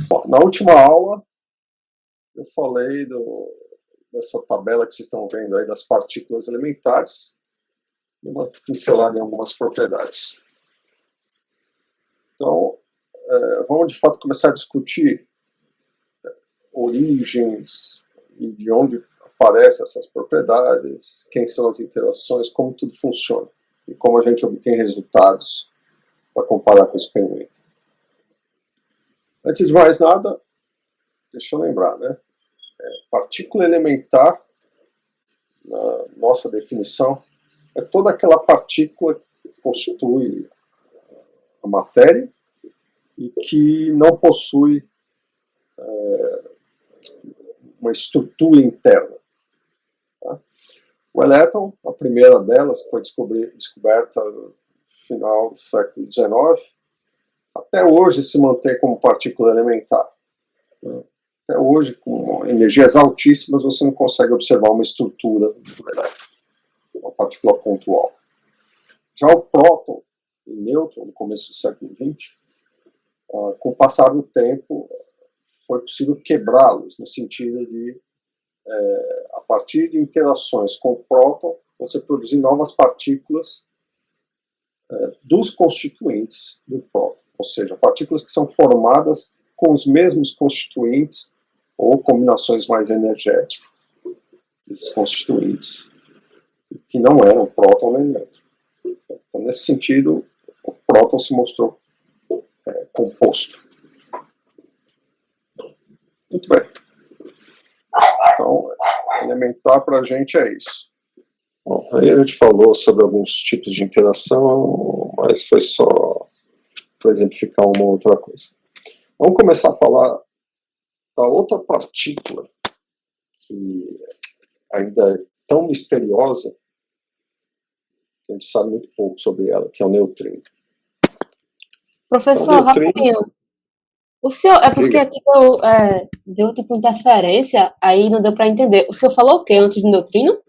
Bom, na última aula, eu falei dessa tabela que vocês estão vendo aí das partículas elementares, uma pincelada em algumas propriedades. Então, vamos de fato começar a discutir origens e de onde aparecem essas propriedades, quem são as interações, como tudo funciona e como a gente obtém resultados para comparar com o experimento. Antes de mais nada, deixa eu lembrar, né? Partícula elementar, na nossa definição, é toda aquela partícula que constitui a matéria e que não possui uma estrutura interna. Tá? O elétron, a primeira delas, que foi descoberta no final do século XIX, até hoje se mantém como partícula elementar. Até hoje, com energias altíssimas, você não consegue observar uma estrutura do elétron, uma partícula pontual. Já o próton e o nêutron, no começo do século XX, com o passar do tempo, foi possível quebrá-los, no sentido de, a partir de interações com o próton, você produzir novas partículas dos constituintes do próton, ou seja, partículas que são formadas com os mesmos constituintes ou combinações mais energéticas desses constituintes, que não eram próton nem nêutron. Então, nesse sentido, o próton se mostrou composto. Muito bem. Então, elementar para a gente é isso. Bom, aí a gente falou sobre alguns tipos de interação, mas foi só para exemplificar uma outra coisa. Vamos começar a falar da outra partícula que ainda é tão misteriosa que a gente sabe muito pouco sobre ela, que é o neutrino. Professor, Então, rapidinho. O senhor, porque aqui deu tipo interferência, aí não deu para entender. O senhor falou o que antes do neutrino?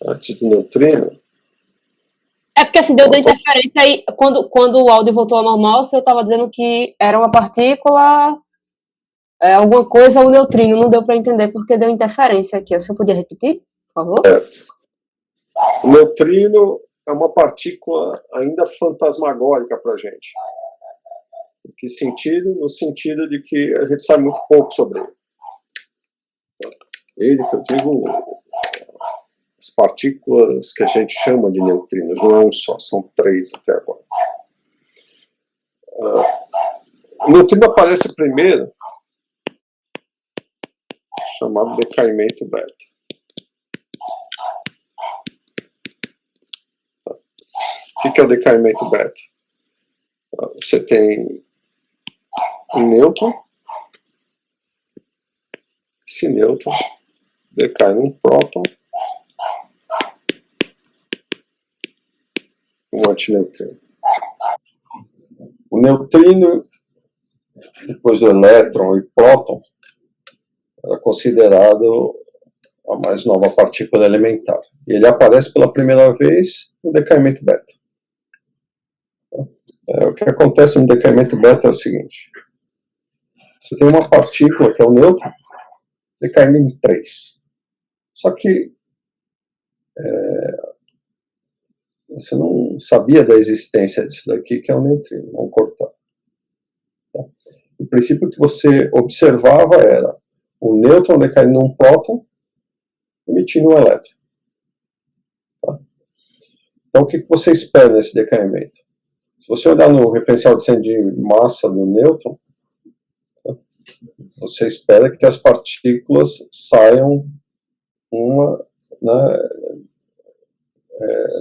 Antes do neutrino? É porque assim, deu interferência aí, quando o áudio voltou ao normal, o senhor estava dizendo que era uma partícula, alguma coisa, o neutrino, não deu para entender porque deu interferência aqui. O senhor podia repetir, por favor? O neutrino é uma partícula ainda fantasmagórica para a gente. Em que sentido? No sentido de que a gente sabe muito pouco sobre ele. Ele, que eu digo, as partículas que a gente chama de neutrinos, não é um só, são 3 até agora. O neutrino aparece primeiro, chamado decaimento beta. O que é o decaimento beta? Você tem um nêutron, esse nêutron decai num próton, um antineutrino. O neutrino, depois do elétron e próton, é considerado a mais nova partícula elementar. E ele aparece pela primeira vez no decaimento beta. O que acontece no decaimento beta é o seguinte: você tem uma partícula, que é o nêutron, decaindo em 3. Só que você não sabia da existência disso daqui, que é o neutrino. Vamos cortar. Tá? O princípio que você observava era o nêutron decaindo num próton, emitindo um elétron. Tá? Então, o que você espera nesse decaimento? Se você olhar no referencial de centro de massa do nêutron, tá? Você espera que as partículas saiam uma, né,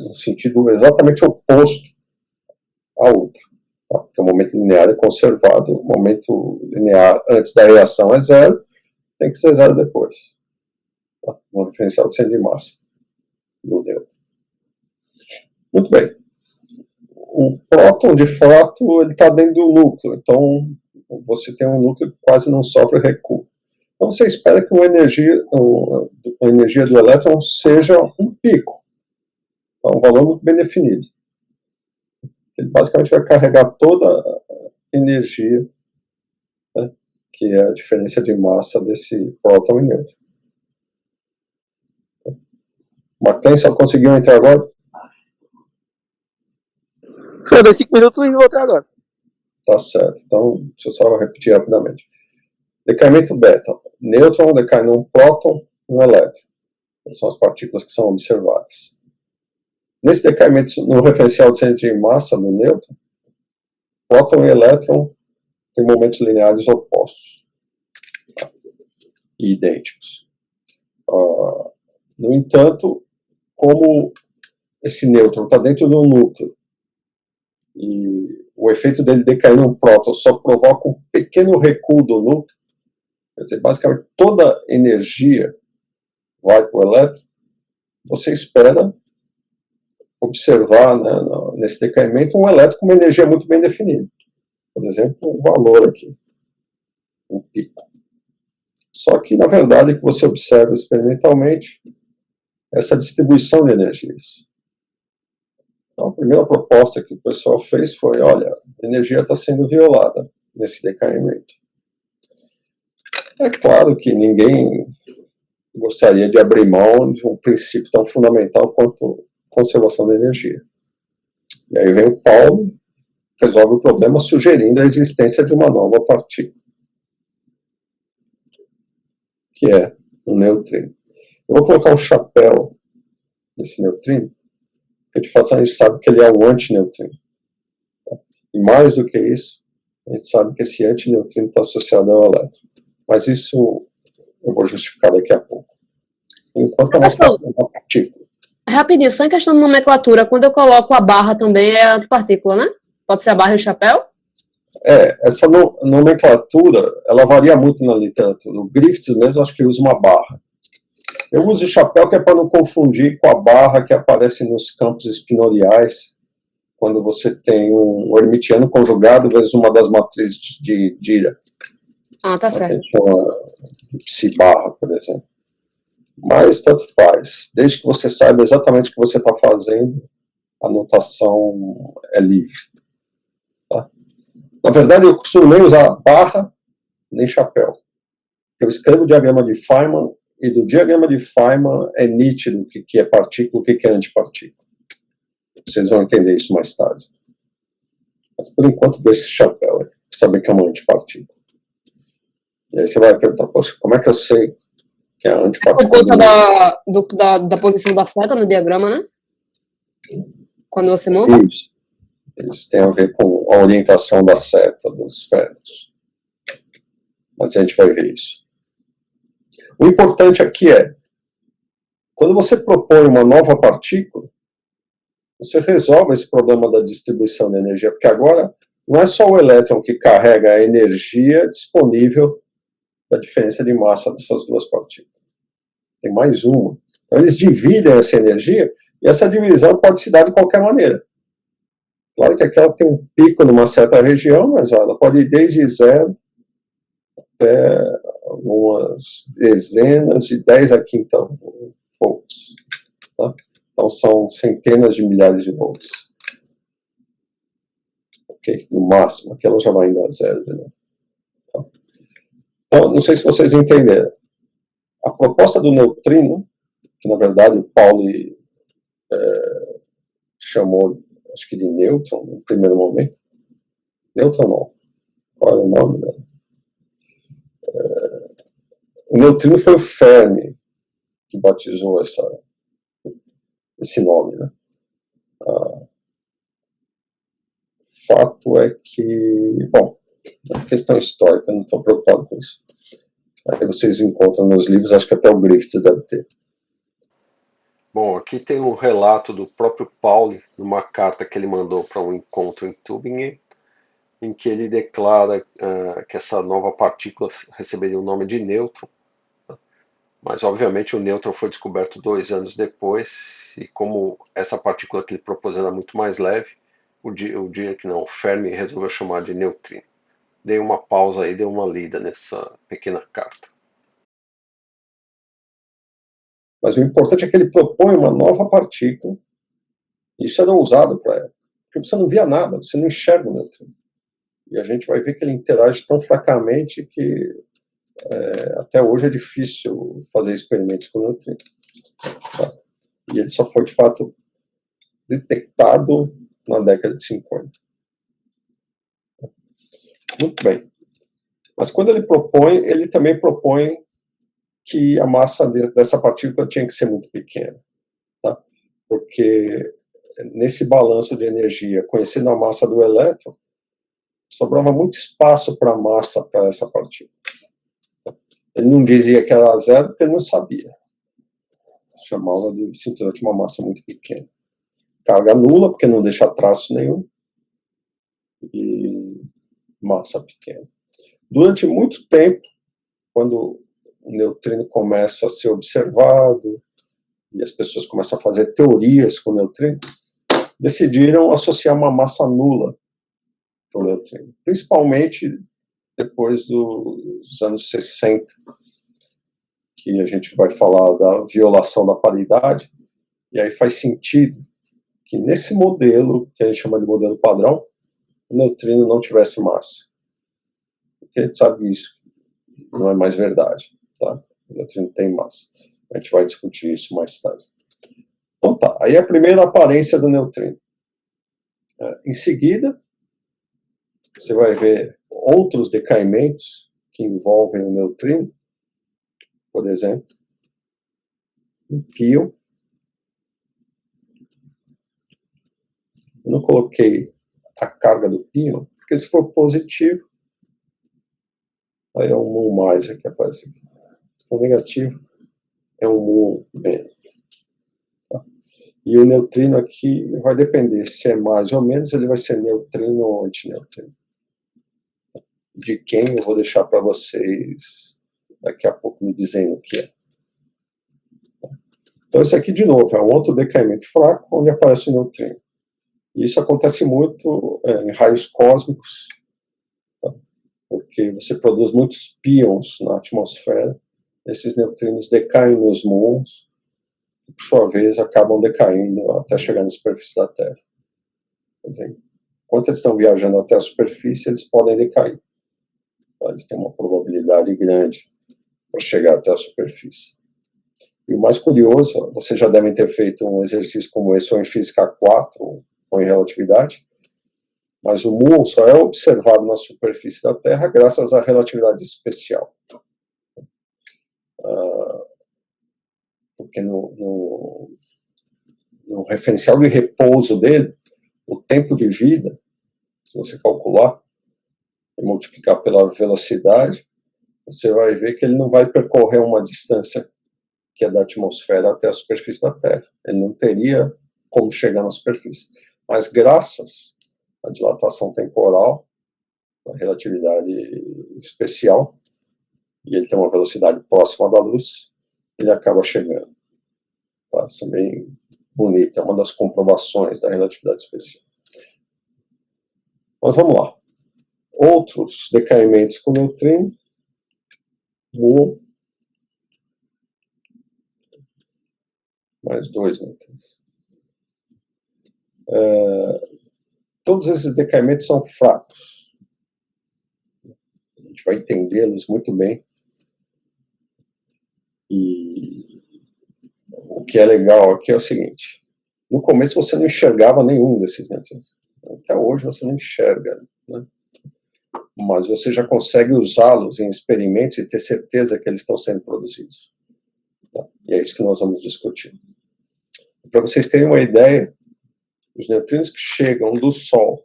no sentido exatamente oposto à outra. Tá? Porque o momento linear é conservado, o momento linear antes da reação é 0, tem que ser 0 depois. Tá? No referencial de centro de massa do nêutron. Muito bem. O próton, de fato, ele está dentro do núcleo, então você tem um núcleo que quase não sofre recuo. Então você espera que a energia do elétron seja um pico, um valor muito bem definido. Ele basicamente vai carregar toda a energia que é a diferença de massa desse próton e nêutron. Martins, só conseguiu entrar agora? Eu dei 5 minutos e voltei agora. Tá certo. Então, deixa eu só repetir rapidamente. Decaimento beta. Nêutron decai num próton, um elétron. Essas são as partículas que são observadas. Nesse decaimento no referencial de centro de massa do nêutron, próton e elétron têm momentos lineares opostos e idênticos. No entanto, como esse nêutron está dentro do núcleo e o efeito dele decair num próton só provoca um pequeno recuo do núcleo, quer dizer, basicamente toda a energia vai para o elétron, você espera observar, né, nesse decaimento um elétron com uma energia muito bem definida. Por exemplo, um valor aqui, um pico. Só que, na verdade, o que você observa experimentalmente é essa distribuição de energias. Então, a primeira proposta que o pessoal fez foi, olha, a energia está sendo violada nesse decaimento. É claro que ninguém gostaria de abrir mão de um princípio tão fundamental quanto conservação da energia. E aí vem o Paulo, resolve o problema sugerindo a existência de uma nova partícula, que é um neutrino. Eu vou colocar um chapéu nesse neutrino, porque de fato a gente sabe que ele é um antineutrino. E mais do que isso, a gente sabe que esse antineutrino está associado ao elétron. Mas isso eu vou justificar daqui a pouco. Enquanto é uma partícula. Rapidinho, só em questão de nomenclatura, quando eu coloco a barra também é antipartícula, né? Pode ser a barra e o chapéu? Essa nomenclatura, ela varia muito na literatura. O Griffiths mesmo, acho que usa uma barra. Eu uso o chapéu que é para não confundir com a barra que aparece nos campos espinoriais, quando você tem um hermitiano conjugado vezes uma das matrizes de Dirac. Tá certo. Psi barra, por exemplo. Mas tanto faz. Desde que você saiba exatamente o que você está fazendo, a notação é livre. Tá? Na verdade, eu costumo nem usar barra, nem chapéu. Eu escrevo o diagrama de Feynman, e do diagrama de Feynman é nítido o que é partícula, o que é antipartícula. Vocês vão entender isso mais tarde. Mas por enquanto, deixa esse chapéu, saber que é uma antipartícula. E aí você vai perguntar, poxa, como é que eu sei que é antipartícula? É por conta da posição da seta no diagrama, né? Quando você monta? Isso tem a ver com a orientação da seta dos ferros. Mas a gente vai ver isso. O importante aqui é, quando você propõe uma nova partícula, você resolve esse problema da distribuição de energia, porque agora não é só o elétron que carrega a energia disponível da diferença de massa dessas duas partículas. Tem mais uma. Então eles dividem essa energia, e essa divisão pode se dar de qualquer maneira. Claro que aquela tem um pico numa certa região, mas ela pode ir desde 0 até algumas dezenas de 10 a quinta volts. Tá? Então são centenas de milhares de volts. Ok? No máximo, aqui ela já vai indo a 0 de novo. Tá? Então, não sei se vocês entenderam. A proposta do neutrino, que na verdade o Pauli chamou, acho que de nêutron, no primeiro momento. Nêutron não. Qual é o nome dela? O neutrino foi o Fermi que batizou esse nome, né? Fato é que, bom, é uma questão histórica, não estou preocupado com isso. Aí vocês encontram nos livros, acho que até o Griffiths deve ter. Bom, aqui tem um relato do próprio Pauli, numa carta que ele mandou para um encontro em Tübingen, em que ele declara que essa nova partícula receberia o nome de nêutron, mas obviamente o nêutron foi descoberto 2 anos depois, e como essa partícula que ele propôs era muito mais leve, o Fermi resolveu chamar de neutrino. Dei uma pausa aí, dei uma lida nessa pequena carta. Mas o importante é que ele propõe uma nova partícula, e isso era ousado para ela, porque você não via nada, você não enxerga o neutrino. E a gente vai ver que ele interage tão fracamente que até hoje é difícil fazer experimentos com neutrino. Tá? E ele só foi, de fato, detectado na década de 50. Muito bem. Mas quando ele também propõe que a massa dessa partícula tinha que ser muito pequena. Tá? Porque nesse balanço de energia, conhecendo a massa do elétron, sobrava muito espaço para a massa para essa partícula. Ele não dizia que era zero porque ele não sabia. Chamava de simplesmente uma massa muito pequena. Carga nula, porque não deixa traço nenhum. E massa pequena. Durante muito tempo, quando o neutrino começa a ser observado e as pessoas começam a fazer teorias com o neutrino, decidiram associar uma massa nula para o neutrino, principalmente depois dos anos 60, que a gente vai falar da violação da paridade, e aí faz sentido que nesse modelo, que a gente chama de modelo padrão, o neutrino não tivesse massa. Porque a gente sabe que isso não é mais verdade, tá? O neutrino tem massa. A gente vai discutir isso mais tarde. Então tá, aí a primeira aparência do neutrino. Em seguida, você vai ver outros decaimentos que envolvem o neutrino, por exemplo, um pion. Eu não coloquei a carga do pion, porque se for positivo, aí é um mol mais aqui aparece aqui. Se for negativo, é um mol menos. Tá? E o neutrino aqui vai depender se é mais ou menos, ele vai ser neutrino ou antineutrino. De quem eu vou deixar para vocês daqui a pouco me dizendo o que é. Então, esse aqui, de novo, é um outro decaimento fraco, onde aparece o neutrino. E isso acontece muito em raios cósmicos, tá? Porque você produz muitos pions na atmosfera, esses neutrinos decaem nos muons, e, por sua vez, acabam decaindo até chegar na superfície da Terra. Quer dizer, enquanto eles estão viajando até a superfície, eles podem decair. Eles têm uma probabilidade grande para chegar até a superfície. E o mais curioso, vocês já devem ter feito um exercício como esse ou em Física 4 ou em Relatividade, mas o muon só é observado na superfície da Terra graças à relatividade especial. Porque no referencial de repouso dele, o tempo de vida, se você calcular e multiplicar pela velocidade, você vai ver que ele não vai percorrer uma distância que é da atmosfera até a superfície da Terra. Ele não teria como chegar na superfície. Mas graças à dilatação temporal, à relatividade especial, e ele tem uma velocidade próxima da luz, ele acaba chegando. Tá? Isso é bem bonito, é uma das comprovações da relatividade especial. Mas vamos lá. Outros decaimentos com neutrino, muon, mais dois neutrinos. Todos esses decaimentos são fracos. A gente vai entendê-los muito bem. E o que é legal aqui é o seguinte: no começo você não enxergava nenhum desses neutrinos. Até hoje você não enxerga, né? Mas você já consegue usá-los em experimentos e ter certeza que eles estão sendo produzidos. E é isso que nós vamos discutir. Para vocês terem uma ideia, os neutrinos que chegam do Sol,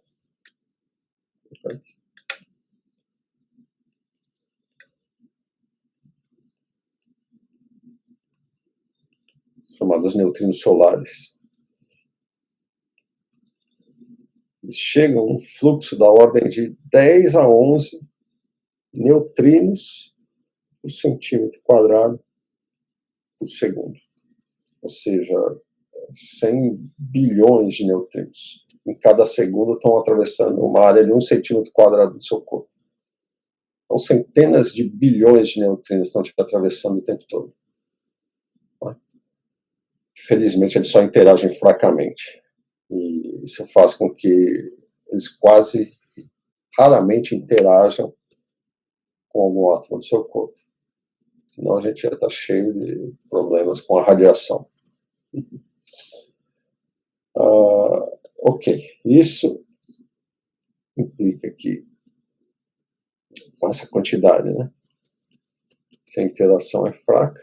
chamados neutrinos solares, eles chegam num fluxo da ordem de 10 a 11 neutrinos por centímetro quadrado por segundo. Ou seja, 100 bilhões de neutrinos. Em cada segundo estão atravessando uma área de 1 centímetro quadrado do seu corpo. Então, centenas de bilhões de neutrinos estão te atravessando o tempo todo. Felizmente, eles só interagem fracamente. E isso faz com que eles quase raramente interajam com algum átomo do seu corpo. Senão a gente já está cheio de problemas com a radiação. Ok, isso implica que, com essa quantidade, né, se a interação é fraca,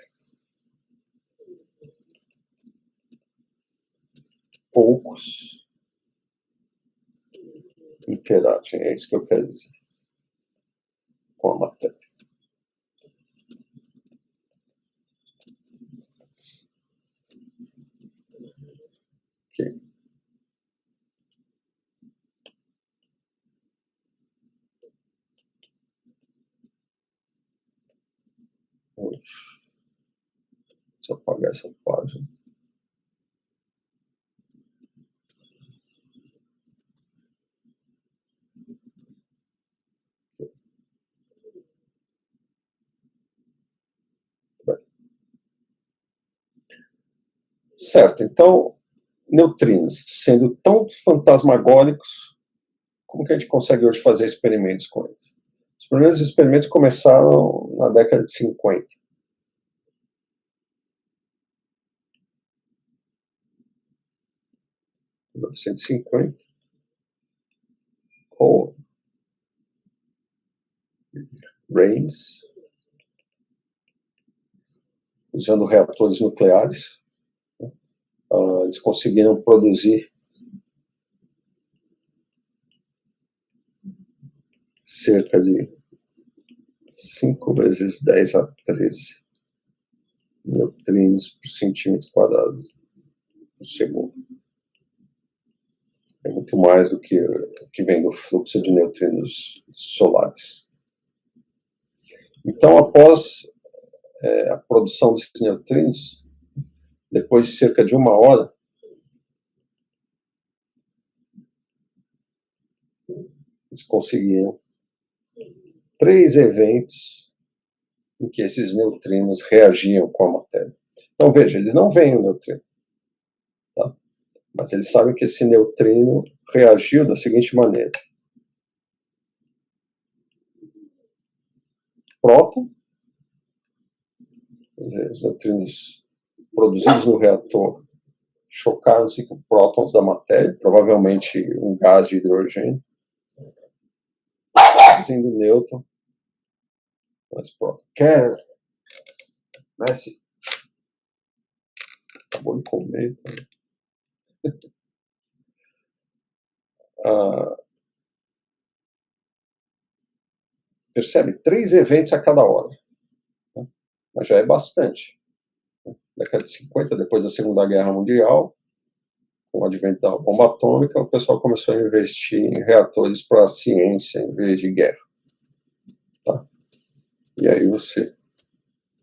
poucos interagem, é isso que eu quero dizer, com a matéria. Ok. Deixa eu apagar essa página. Certo, então, neutrinos sendo tão fantasmagóricos, como que a gente consegue hoje fazer experimentos com eles? Os primeiros experimentos começaram na década de 50. 1950, com Rains, usando reatores nucleares. Eles conseguiram produzir cerca de 5 vezes 10 a 13 neutrinos por centímetro quadrado por segundo. É muito mais do que o que vem do fluxo de neutrinos solares. Então, após a produção desses neutrinos, depois de cerca de 1 hora, eles conseguiram 3 eventos em que esses neutrinos reagiam com a matéria. Então, veja, eles não veem o neutrino, tá? Mas eles sabem que esse neutrino reagiu da seguinte maneira. Próton, quer dizer, os neutrinos produzidos no reator chocaram-se com prótons da matéria, provavelmente um gás de hidrogênio, produzindo nêutron, mas próton. Quer, Messi? Acabou de comer. Percebe? 3 eventos a cada hora. Né? Mas já é bastante. Na década de 50, depois da Segunda Guerra Mundial, com o advento da bomba atômica, o pessoal começou a investir em reatores para a ciência em vez de guerra. Tá? E aí você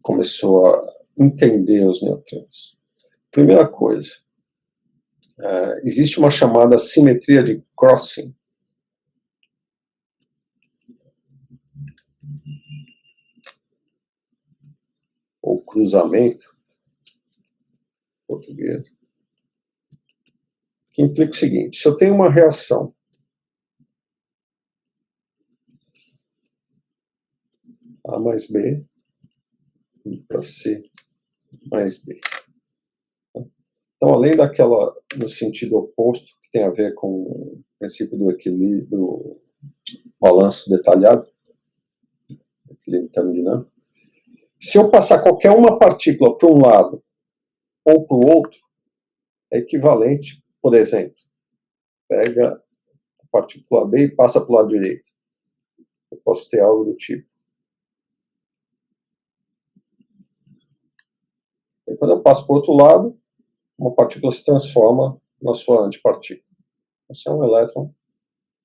começou a entender os neutrinos. Primeira coisa, existe uma chamada simetria de Crossing. Ou cruzamento, em português, que implica o seguinte: se eu tenho uma reação A mais B para C mais D. Então, além daquela no sentido oposto, que tem a ver com o princípio do equilíbrio, do balanço detalhado, equilíbrio termodinâmico, se eu passar qualquer uma partícula para um lado ou para o outro, é equivalente, por exemplo, pega a partícula B e passa para o lado direito. Eu posso ter algo do tipo. E quando eu passo para o outro lado, uma partícula se transforma na sua antipartícula. Se é um elétron,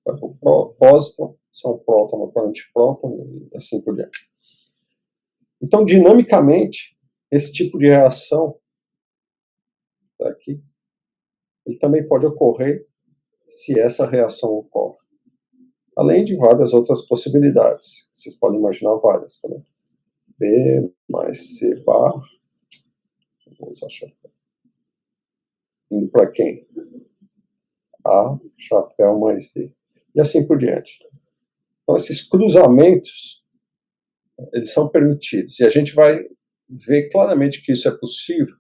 vai para o pósitron, se é um próton, vai para o antipróton, e assim por diante. Então, dinamicamente, esse tipo de reação aqui, ele também pode ocorrer se essa reação ocorre. Além de várias outras possibilidades. Vocês podem imaginar várias. Por exemplo, B mais C bar. Vamos achar. Indo para quem? A chapéu mais D. E assim por diante. Então, esses cruzamentos, eles são permitidos. E a gente vai ver claramente que isso é possível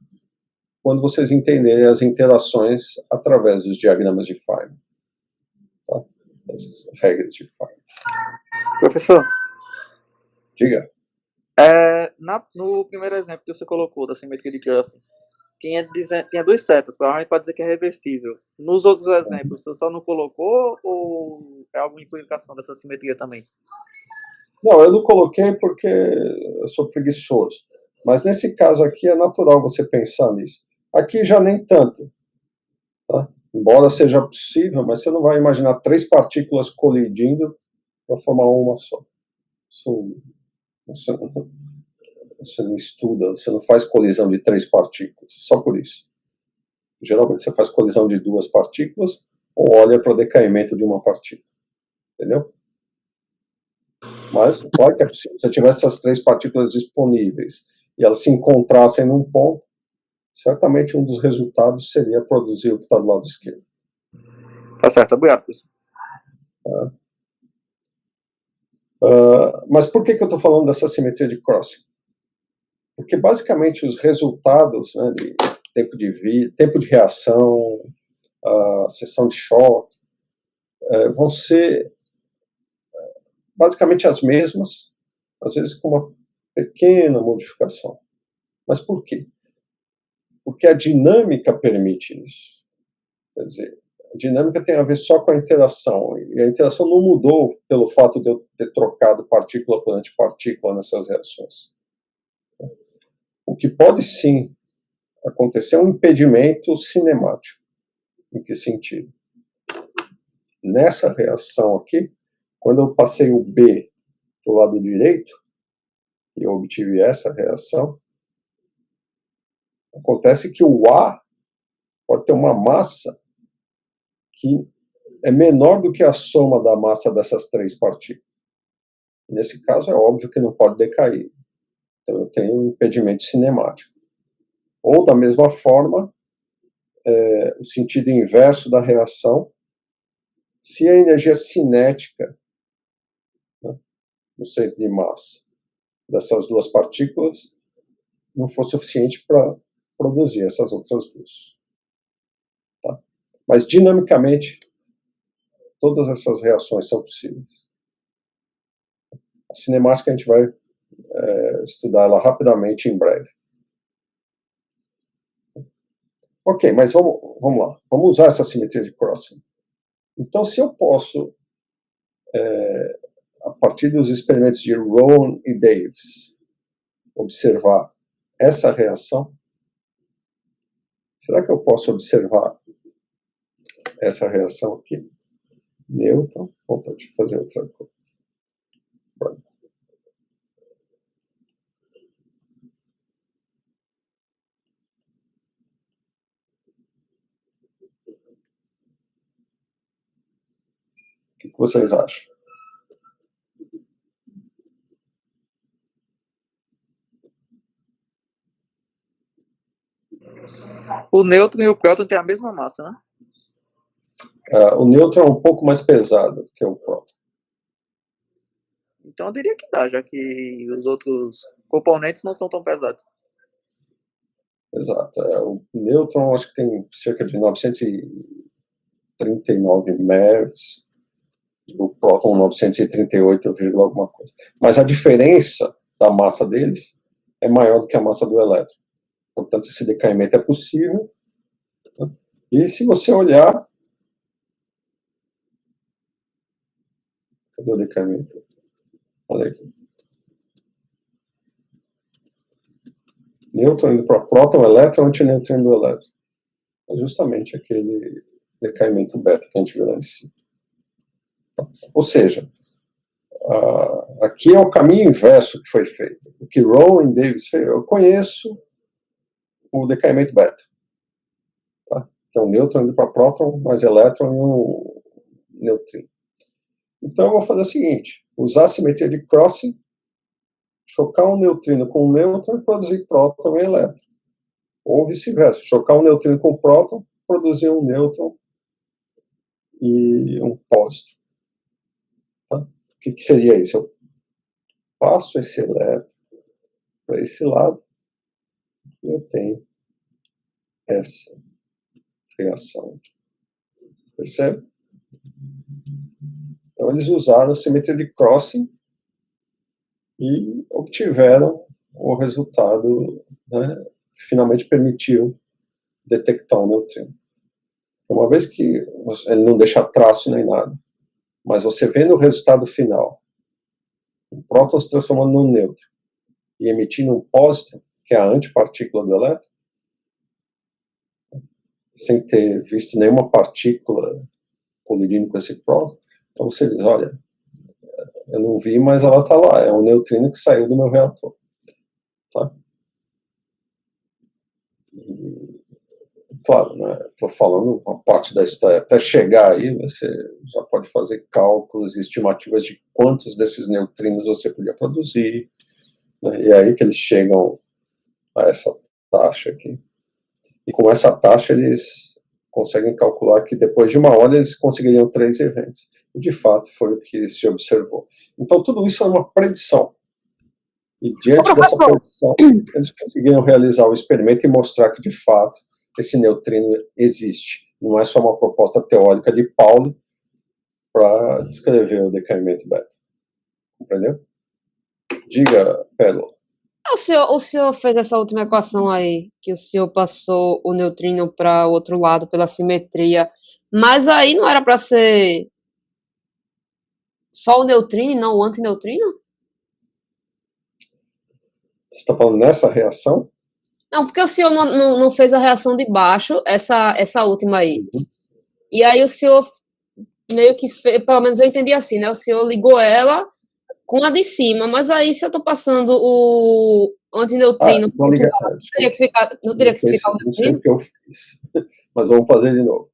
quando vocês entenderem as interações através dos diagramas de Feynman. Tá? As regras de Feynman. Professor, Diga. No primeiro exemplo que você colocou da simetria de Gauss, tinha duas setas, provavelmente pode dizer que é reversível. Nos outros exemplos, você só não colocou ou é alguma implicação dessa simetria também? Não, eu não coloquei porque eu sou preguiçoso. Mas nesse caso aqui é natural você pensar nisso. Aqui já nem tanto. Tá? Embora seja possível, mas você não vai imaginar 3 partículas colidindo para formar uma só. Você não estuda, você não faz colisão de 3 partículas, só por isso. Geralmente você faz colisão de 2 partículas ou olha para o decaimento de uma partícula. Entendeu? Mas, claro que é possível. Se eu tivesse essas 3 partículas disponíveis e elas se encontrassem num ponto, certamente um dos resultados seria produzir o que está do lado esquerdo. Tá certo, obrigado, professor. Mas por que eu estou falando dessa simetria de Crossing? Porque basicamente os resultados, né, de tempo de reação, seção de choque, vão ser basicamente as mesmas, às vezes com uma pequena modificação. Mas por quê? Porque a dinâmica permite isso. Quer dizer, a dinâmica tem a ver só com a interação, e a interação não mudou pelo fato de eu ter trocado partícula por antipartícula nessas reações. O que pode sim acontecer é um impedimento cinemático. Em que sentido? Nessa reação aqui, quando eu passei o B do lado direito, e eu obtive essa reação, acontece que o A pode ter uma massa que é menor do que a soma da massa dessas 3 partículas. Nesse caso, é óbvio que não pode decair. Então, eu tenho um impedimento cinemático. Ou, da mesma forma, o sentido inverso da reação, se a energia cinética, né, no centro de massa dessas 2 partículas não for suficiente para produzir essas outras 2. Tá? Mas, dinamicamente, todas essas reações são possíveis. A cinemática a gente vai estudar ela rapidamente em breve. Ok, mas vamos lá. Vamos usar essa simetria de Crossing. Então, se eu posso, a partir dos experimentos de Rowan e Davis, observar essa reação, será que eu posso observar essa reação aqui? Nêutron. Opa, deixa eu fazer outra coisa. O que vocês acham? O nêutron e o próton têm a mesma massa, né? O nêutron é um pouco mais pesado que o próton. Então eu diria que dá, já que os outros componentes não são tão pesados. Exato. O nêutron acho que tem cerca de 939 MeV, o próton 938, alguma coisa. Mas a diferença da massa deles é maior do que a massa do elétron. Portanto, esse decaimento é possível. Né? E se você olhar... Cadê o decaimento? Olha aqui. Nêutron indo para próton, elétron, antinêutron do elétron. É justamente aquele decaimento beta que a gente viu lá em cima. Ou seja, aqui é o caminho inverso que foi feito. O que Rowan e Davis fez, eu conheço o decaimento beta, tá? Que é um nêutron indo para próton, mais elétron e um neutrino. Então eu vou fazer o seguinte, usar a simetria de Crossing, chocar um neutrino com um nêutron e produzir próton e elétron. Ou vice-versa, chocar um neutrino com um próton, produzir um nêutron e um pósitron. Tá? que seria isso? Eu passo esse elétron para esse lado e eu tenho essa reação. Percebe? Então eles usaram a simetria de Crossing e obtiveram o resultado, né, que finalmente permitiu detectar o neutrino. Uma vez que ele não deixa traço nem nada, mas você vendo o resultado final, o próton se transformando num nêutron e emitindo um pósitron, que é a antipartícula do elétron, sem ter visto nenhuma partícula colidindo com esse próton, então você diz, olha, eu não vi, mas ela está lá, é um neutrino que saiu do meu reator. Tá? E, claro, né, estou falando uma parte da história, até chegar aí, você já pode fazer cálculos e estimativas de quantos desses neutrinos você podia produzir, né, e é aí que eles chegam a essa taxa aqui. E com essa taxa eles conseguem calcular que depois de 1 hora eles conseguiriam 3 eventos. E de fato foi o que se observou. Então tudo isso é uma predição. E diante dessa predição, eles conseguiram realizar o experimento e mostrar que de fato esse neutrino existe. Não é só uma proposta teórica de Pauli para descrever o decaimento beta. Compreendeu? Diga, Pérola. O senhor fez essa última equação aí, que o senhor passou o neutrino para o outro lado pela simetria, mas aí não era para ser só o neutrino e não o antineutrino? Você está falando nessa reação? Não, porque o senhor não fez a reação de baixo, essa última aí. E aí o senhor meio que fez, pelo menos eu entendi assim, né? O senhor ligou ela com a de cima, mas aí se eu estou passando o antineutrino não liga, não teria que ficar o não sei neutrino? o que eu fiz, mas vamos fazer de novo.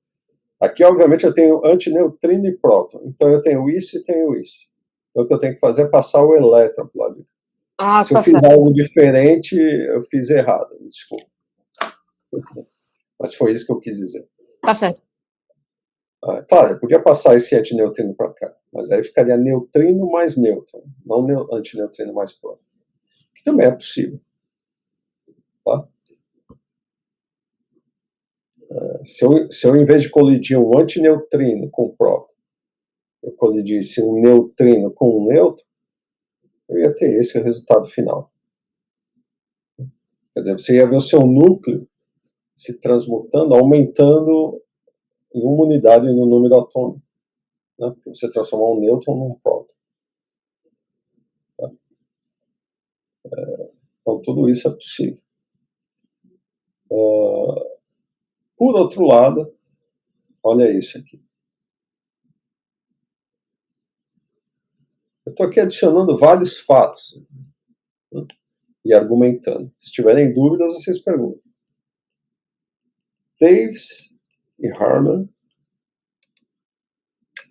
Aqui, obviamente, eu tenho antineutrino e próton, então eu tenho isso e tenho isso. Então o que eu tenho que fazer é passar o elétron para o lado de cá. Se eu fiz algo diferente, eu fiz errado, desculpa. Mas foi isso que eu quis dizer. Tá certo. Claro, eu podia passar esse antineutrino para cá, mas aí ficaria neutrino mais nêutron, não antineutrino mais próton. Que também é possível. Tá? Se eu, em vez de colidir um antineutrino com próton, eu colidisse um neutrino com um nêutron, eu ia ter esse resultado final. Quer dizer, você ia ver o seu núcleo se transmutando, aumentando em uma unidade no número atômico, né? Porque você transformar um nêutron num próton. Tá? Então, tudo isso é possível. Por outro lado, olha isso aqui. Eu estou aqui adicionando vários fatos, né, e argumentando. Se tiverem dúvidas, vocês perguntam. Davis e Harman,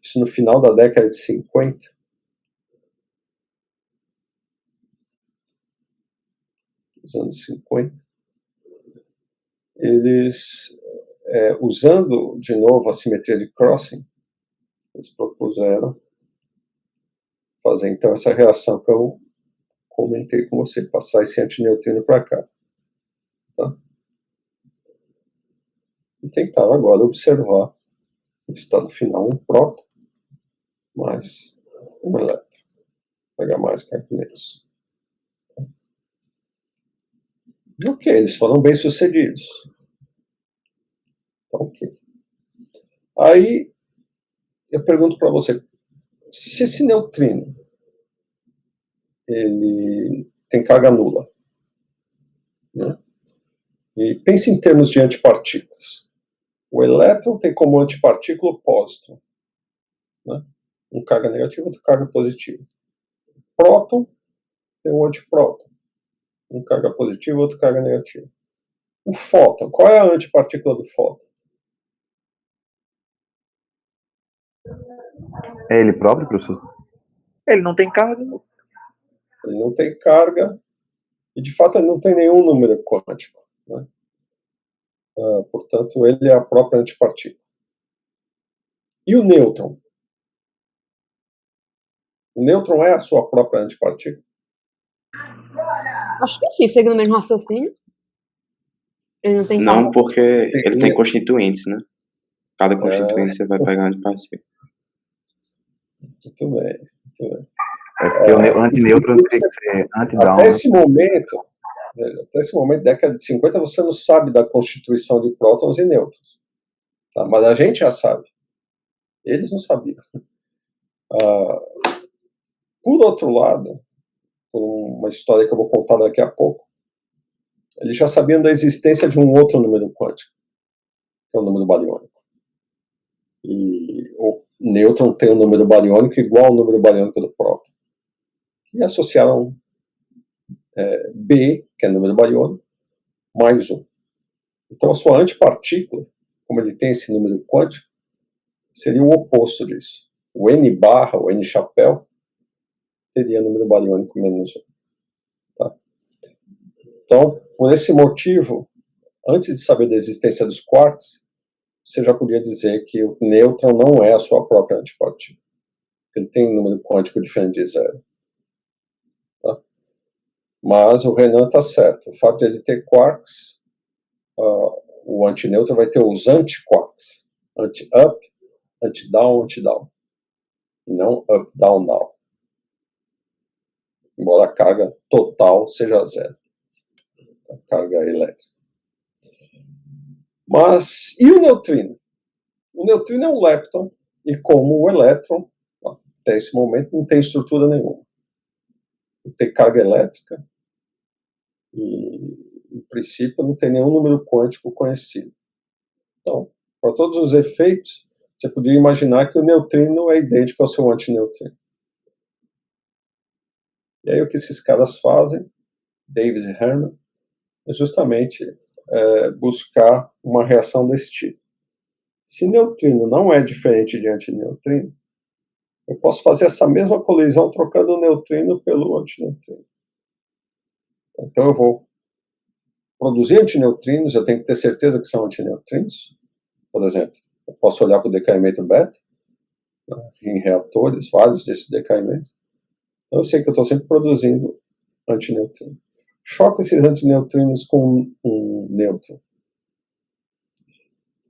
isso no final da década de 50, dos anos 50, eles, usando de novo a simetria de Crossing, eles propuseram fazer então essa reação que eu comentei com você, passar esse antineutrino para cá. Tá? E tentar agora observar o estado final, um próton mais um elétron. Pegar mais, carga menos. Ok, eles foram bem sucedidos. Ok. Aí eu pergunto para você, se esse neutrino ele tem carga nula, né? E pense em termos de antipartículas. O elétron tem como antipartícula o pósitron, né? Um carga negativa, outro carga positiva. O próton tem um antipróton, um carga positiva, outro carga negativa. O fóton, qual é a antipartícula do fóton? É ele próprio, professor? Ele não tem carga. Ele não tem carga e, de fato, ele não tem nenhum número quântico, né? Portanto, ele é a própria antipartícula. E o nêutron? O nêutron é a sua própria antipartícula? Acho que sim, seguindo o mesmo raciocínio. Ele não tem Não, carga. porque ele tem constituintes, né? Cada constituinte você vai pegar antipartícula. Muito bem, muito bem. Porque o antinêutron teria que ser anti-down. Até esse momento, década de 50, você não sabe da constituição de prótons e nêutrons. Tá? Mas a gente já sabe. Eles não sabiam. Por outro lado, por uma história que eu vou contar daqui a pouco, eles já sabiam da existência de um outro número quântico, que é o número bariônico. E o nêutron tem um número bariônico igual ao número bariônico do próton. E associaram B, que é número bariônico, mais 1. Então a sua antipartícula, como ele tem esse número quântico, seria o oposto disso. O N barra, o N chapéu, teria número bariônico menos 1. Tá? Então, por esse motivo, antes de saber da existência dos quarks, você já podia dizer que o nêutron não é a sua própria antipartícula. Ele tem um número quântico diferente de 0. Tá? Mas o Renan está certo. O fato de ele ter quarks, o antinêutron vai ter os antiquarks. Anti-up, anti-down, anti-down. E não up, down, down. Embora a carga total seja 0. A carga elétrica. Mas, e o neutrino? O neutrino é um lepton, e como o elétron, até esse momento, não tem estrutura nenhuma. Não tem carga elétrica, e, em princípio, não tem nenhum número quântico conhecido. Então, para todos os efeitos, você poderia imaginar que o neutrino é idêntico ao seu antineutrino. E aí o que esses caras fazem, Davis e Herman, é justamente buscar uma reação desse tipo. Se neutrino não é diferente de antineutrino, eu posso fazer essa mesma colisão trocando o neutrino pelo antineutrino. Então eu vou produzir antineutrinos, eu tenho que ter certeza que são antineutrinos. Por exemplo, eu posso olhar para o decaimento beta, em reatores, vários desses decaimentos. Então eu sei que eu estou sempre produzindo antineutrino. Choco esses antineutrinos com um nêutron.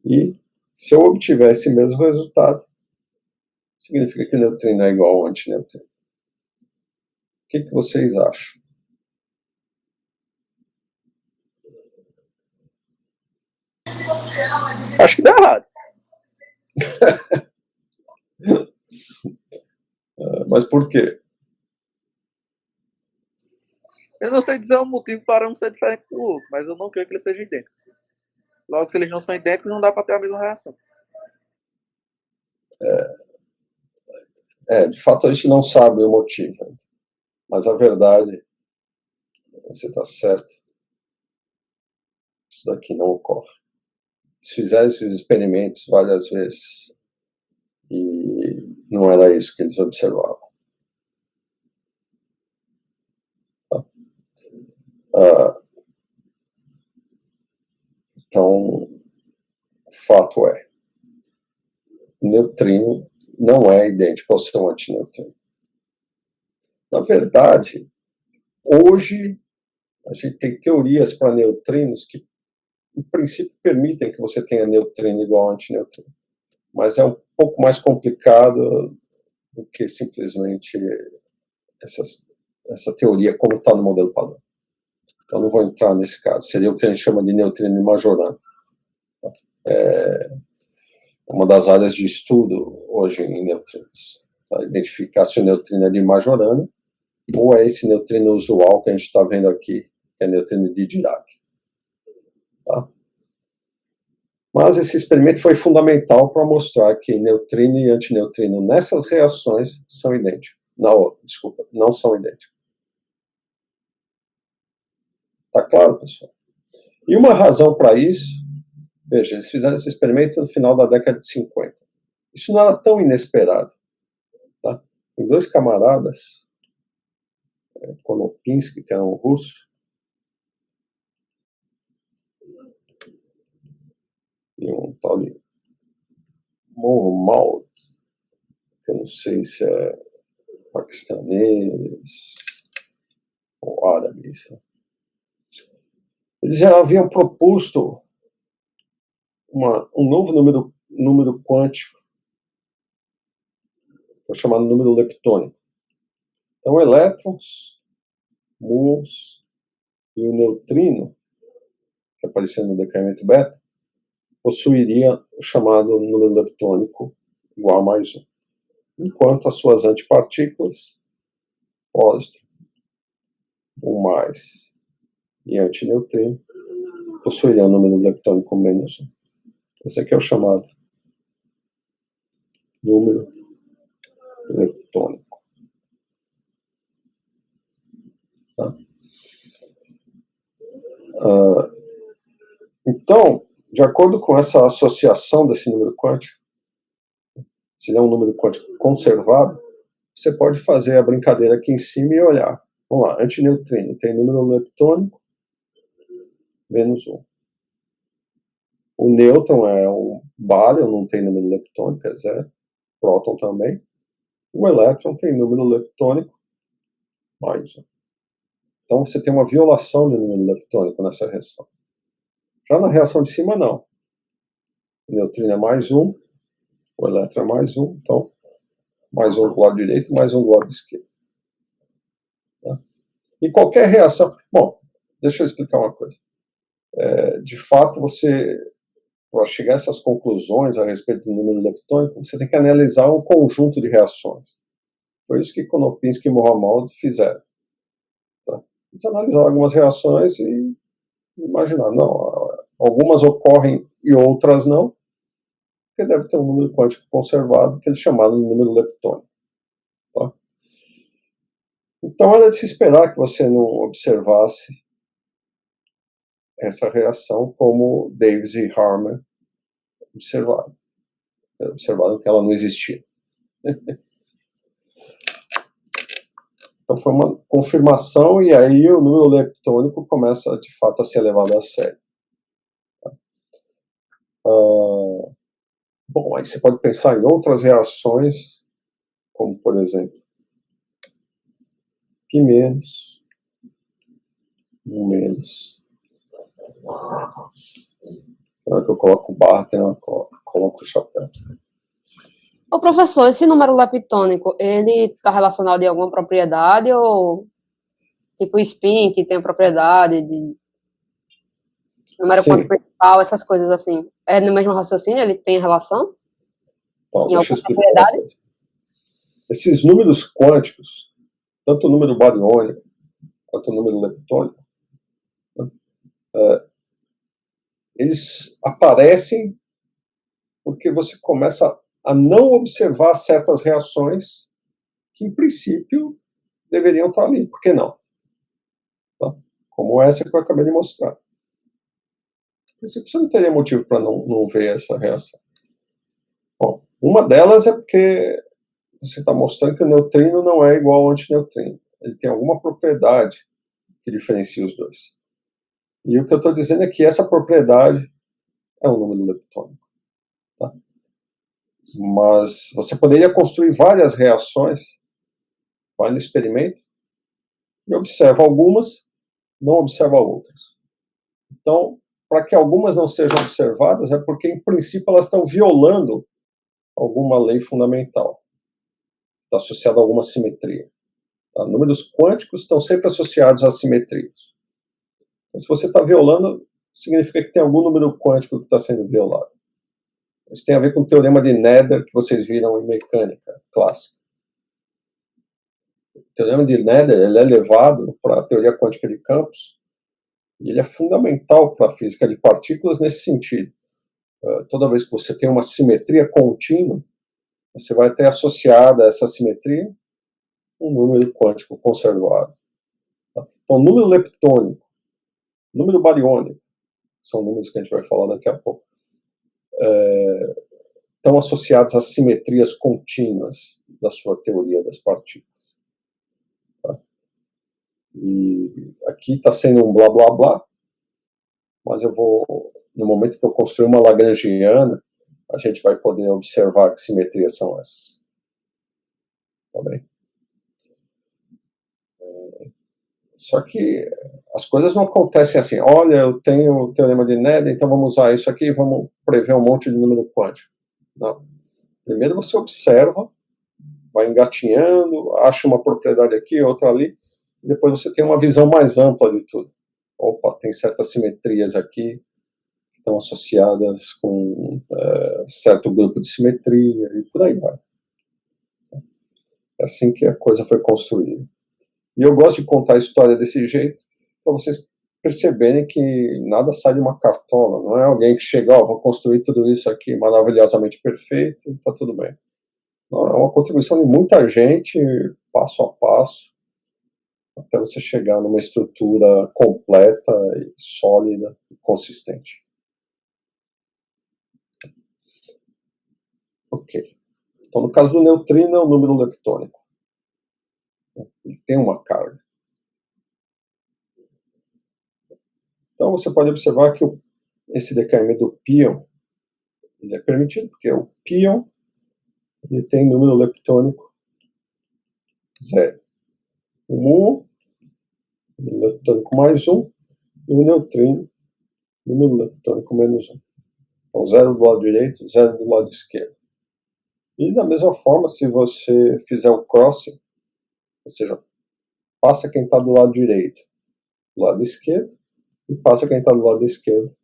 E se eu obtiver esse mesmo resultado, significa que o neutrino é igual ao antineutrino. O que vocês acham? Acho que dá errado. Mas por quê? Eu não sei dizer o motivo para um ser diferente do outro, mas eu não quero que eles sejam idênticos. Logo, se eles não são idênticos, não dá para ter a mesma reação. De fato a gente não sabe o motivo. Mas a verdade, você está certo, isso daqui não ocorre. Eles fizeram esses experimentos várias vezes e não era isso que eles observavam. Tá? Então, o fato é, o neutrino não é idêntico ao seu antineutrino. Na verdade, hoje a gente tem teorias para neutrinos que, em princípio, permitem que você tenha neutrino igual a antineutrino. Mas é um pouco mais complicado do que simplesmente essa teoria como está no modelo padrão. Então não vou entrar nesse caso. Seria o que a gente chama de neutrino majorano. É uma das áreas de estudo hoje em neutrinos. Tá? Identificar se o neutrino é de Majorana ou é esse neutrino usual que a gente está vendo aqui, que é neutrino de Dirac. Tá? Mas esse experimento foi fundamental para mostrar que neutrino e antineutrino nessas reações são idênticos. Não são idênticos. Tá claro, pessoal? E uma razão para isso, veja, eles fizeram esse experimento no final da década de 50. Isso não era tão inesperado. Tá? Tem dois camaradas, Konopinski, que era um russo, e um tal de Mourmalt, que eu não sei se é uma paquistaneses ou árabes. Eles já haviam proposto um novo número quântico, que é chamado número leptônico. Então, elétrons, muons e o neutrino, que aparecia no decaimento beta, possuiria o chamado número leptônico igual a mais 1. Enquanto as suas antipartículas, pósitron, 1+, e antineutrino, possuiriam o número leptônico menos 1. Esse aqui é o chamado número leptônico. Tá? Então, de acordo com essa associação desse número quântico, se ele é um número quântico conservado, você pode fazer a brincadeira aqui em cima e olhar. Vamos lá, antineutrino tem número leptônico menos 1. O nêutron é um bário, não tem número leptônico, é 0. Próton também. O elétron tem número leptônico mais 1. Então você tem uma violação do número leptônico nessa reação. Já na reação de cima, não. O neutrino é mais 1, o elétron é mais 1, então mais 1 do lado direito, mais 1 do lado esquerdo. Tá? E qualquer reação... Bom, deixa eu explicar uma coisa. De fato, para chegar a essas conclusões a respeito do número leptônico, você tem que analisar um conjunto de reações. Foi isso que Konopinski e Mohammed fizeram. Tá? Eles analisaram algumas reações e imaginaram, não, algumas ocorrem e outras não, porque deve ter um número quântico conservado, que eles chamaram de número leptônico. Tá? Então era de se esperar que você não observasse essa reação como Davis e Harman observaram. Observaram que ela não existia. Então foi uma confirmação e aí o número leptônico começa de fato a ser levado a sério. Bom, aí você pode pensar em outras reações, como por exemplo, P-, U-. Na hora que eu coloco barra, coloco o chapéu. Ô, professor, esse número leptônico, ele está relacionado em alguma propriedade ou tipo spin, que tem a propriedade de número quântico principal, essas coisas assim? É no mesmo raciocínio? Ele tem relação? Então, deixa eu explicar uma coisa. Esses números quânticos, tanto o número bariônico quanto o número leptônico, eles aparecem porque você começa a não observar certas reações que, em princípio, deveriam estar ali. Por que não? Tá? Como essa que eu acabei de mostrar. Em princípio, você não teria motivo para não ver essa reação. Bom, uma delas é porque você está mostrando que o neutrino não é igual ao antineutrino. Ele tem alguma propriedade que diferencia os dois. E o que eu estou dizendo é que essa propriedade é um número leptônico. Tá? Mas você poderia construir várias reações, vai no experimento, e observa algumas, não observa outras. Então, para que algumas não sejam observadas, é porque, em princípio, elas estão violando alguma lei fundamental. Está associada a alguma simetria. Tá? Números quânticos estão sempre associados a simetrias. Então, se você está violando, significa que tem algum número quântico que está sendo violado. Isso tem a ver com o teorema de Nether que vocês viram em mecânica clássica. O teorema de Nether ele é levado para a teoria quântica de campos e ele é fundamental para a física de partículas nesse sentido. Toda vez que você tem uma simetria contínua, você vai ter associada a essa simetria um número quântico conservado. Então, número leptônico, número bariônico, são números que a gente vai falar daqui a pouco, estão associados a simetrias contínuas da sua teoria das partículas. Tá? E aqui está sendo um blá blá blá, mas eu vou, no momento que eu construir uma lagrangiana, a gente vai poder observar que simetrias são essas. Tá bem? Só que as coisas não acontecem assim, olha, eu tenho o teorema de Nether, então vamos usar isso aqui e vamos prever um monte de número quântico. Não. Primeiro você observa, vai engatinhando, acha uma propriedade aqui, outra ali, e depois você tem uma visão mais ampla de tudo. Opa, tem certas simetrias aqui, que estão associadas com certo grupo de simetria, e por aí vai. É assim que a coisa foi construída. E eu gosto de contar a história desse jeito, para vocês perceberem que nada sai de uma cartola, não é alguém que chega, vou construir tudo isso aqui maravilhosamente perfeito, e está tudo bem. Não, é uma contribuição de muita gente, passo a passo, até você chegar numa estrutura completa, e sólida e consistente. Ok. Então, no caso do neutrino, é o número leptônico. Ele tem uma carga. Então, você pode observar que esse decaimento do pion ele é permitido, porque o pion ele tem número leptônico 0. O muon, número leptônico mais 1, e o neutrino, número leptônico menos 1. Então, 0 do lado direito, 0 do lado esquerdo. E da mesma forma, se você fizer o crossing, ou seja, passa quem está do lado direito do lado esquerdo, e passa quem está do lado esquerdo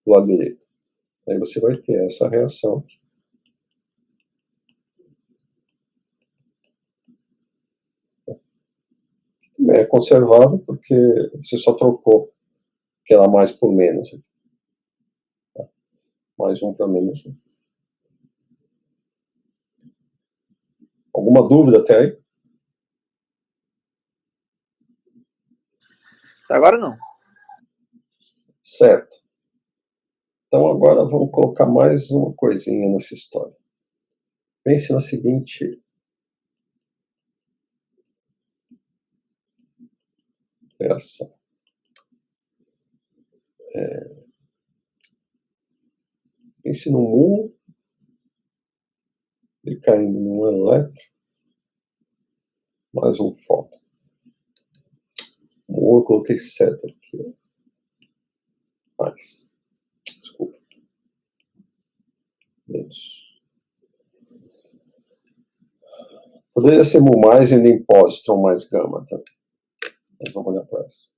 do lado direito. Aí você vai ter essa reação. Também é conservado porque você só trocou aquela mais por menos. Mais 1 para menos 1. Alguma dúvida até aí? Agora não. Certo. Então agora vamos colocar mais uma coisinha nessa história. Pense na seguinte reação. Pense no muon e caindo num elétron mais um fóton. Muon eu coloquei seta aqui. Mais. Desculpa. Menos. Poderia ser mu mais e nem positron mais gama, tá? Mas vamos olhar para essa.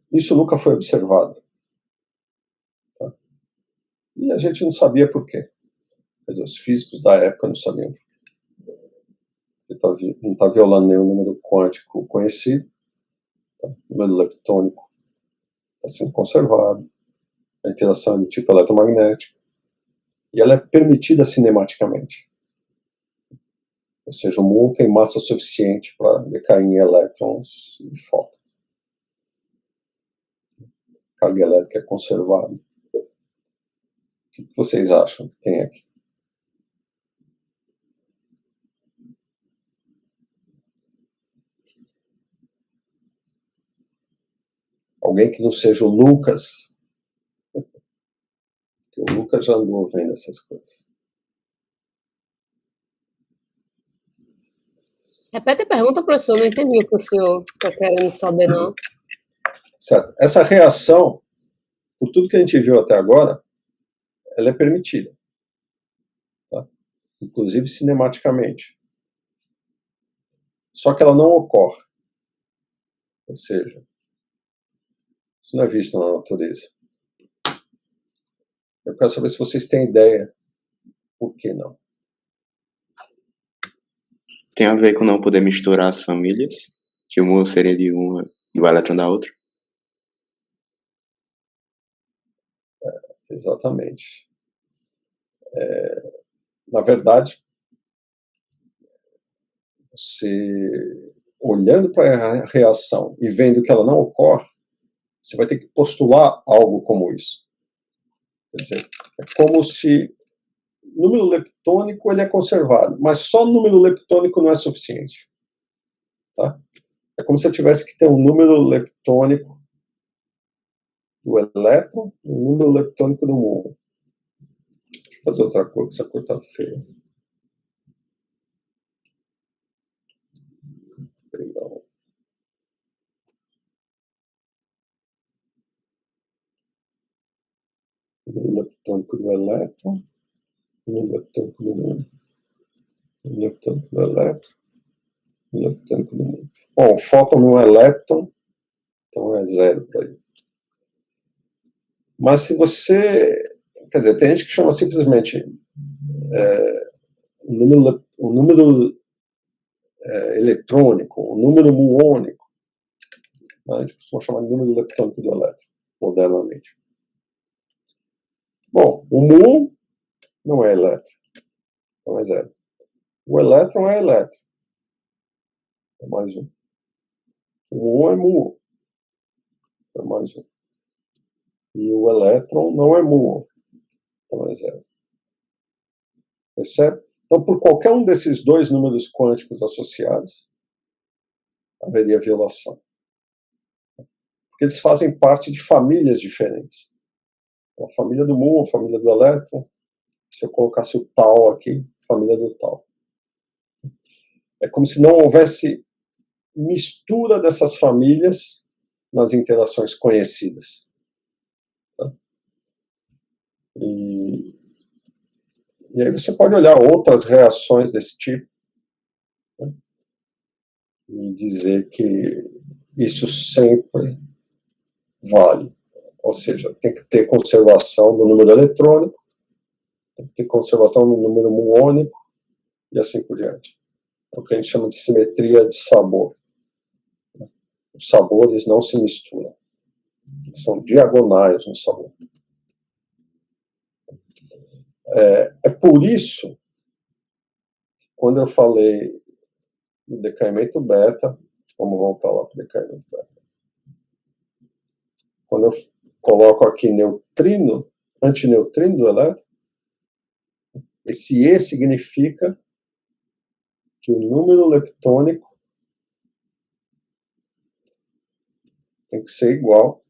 Isso nunca foi observado. Tá? E a gente não sabia por quê. Quer dizer, os físicos da época não sabiam por quê. Porque não está violando nenhum número quântico conhecido. Tá? O número leptônico está sendo conservado. A interação é do tipo eletromagnético. E ela é permitida cinematicamente. Ou seja, o muon tem massa suficiente para decair em elétrons e fótons. A carga elétrica é conservada. O que vocês acham que tem aqui? Alguém que não seja o Lucas? Porque o Lucas já andou vendo essas coisas. Repete a pergunta, professor. Não entendi o que o senhor está querendo saber, não. Certo. Essa reação, por tudo que a gente viu até agora, ela é permitida. Tá? Inclusive cinematicamente. Só que ela não ocorre. Ou seja, isso não é visto na natureza. Eu quero saber se vocês têm ideia por que não. Tem a ver com não poder misturar as famílias, que o muon seria de uma e o elétron da outra. Exatamente. Na verdade, você olhando para a reação e vendo que ela não ocorre, você vai ter que postular algo como isso. Quer dizer, é como se o número leptônico ele é conservado, mas só o número leptônico não é suficiente. Tá? É como se eu tivesse que ter um número leptônico do elétron e um número leptônico do muon. Deixa eu fazer outra cor, que essa cor está feia. número leptônico do elétron, número leptônico do muon, número leptônico do elétron, número leptônico do muon. Bom, o fóton não é lepton, então é 0 para ele. Mas se você... Quer dizer, tem gente que chama simplesmente o número eletrônico, o número muônico. A gente costuma chamar de número leptônico do elétron, modernamente. Bom, o muon não é elétron, então é 0. O elétron é elétron, é mais 1. O muon é muon, é mais 1. E o elétron não é muon, então é 0. Percebe? Então, por qualquer um desses dois números quânticos associados, haveria violação. Porque eles fazem parte de famílias diferentes. Então, a família do muon, a família do elétron, se eu colocasse o tal aqui, família do tal. É como se não houvesse mistura dessas famílias nas interações conhecidas. Tá? E aí você pode olhar outras reações desse tipo, né, e dizer que isso sempre vale. Ou seja, tem que ter conservação do número eletrônico, tem que ter conservação do número muônico, e assim por diante. É o que a gente chama de simetria de sabor. Os sabores não se misturam. Eles são diagonais no sabor. É por isso, quando eu falei do decaimento beta, vamos voltar lá para o decaimento beta. Quando eu coloco aqui neutrino, antineutrino do elétron, esse E significa que o número leptônico tem que ser igual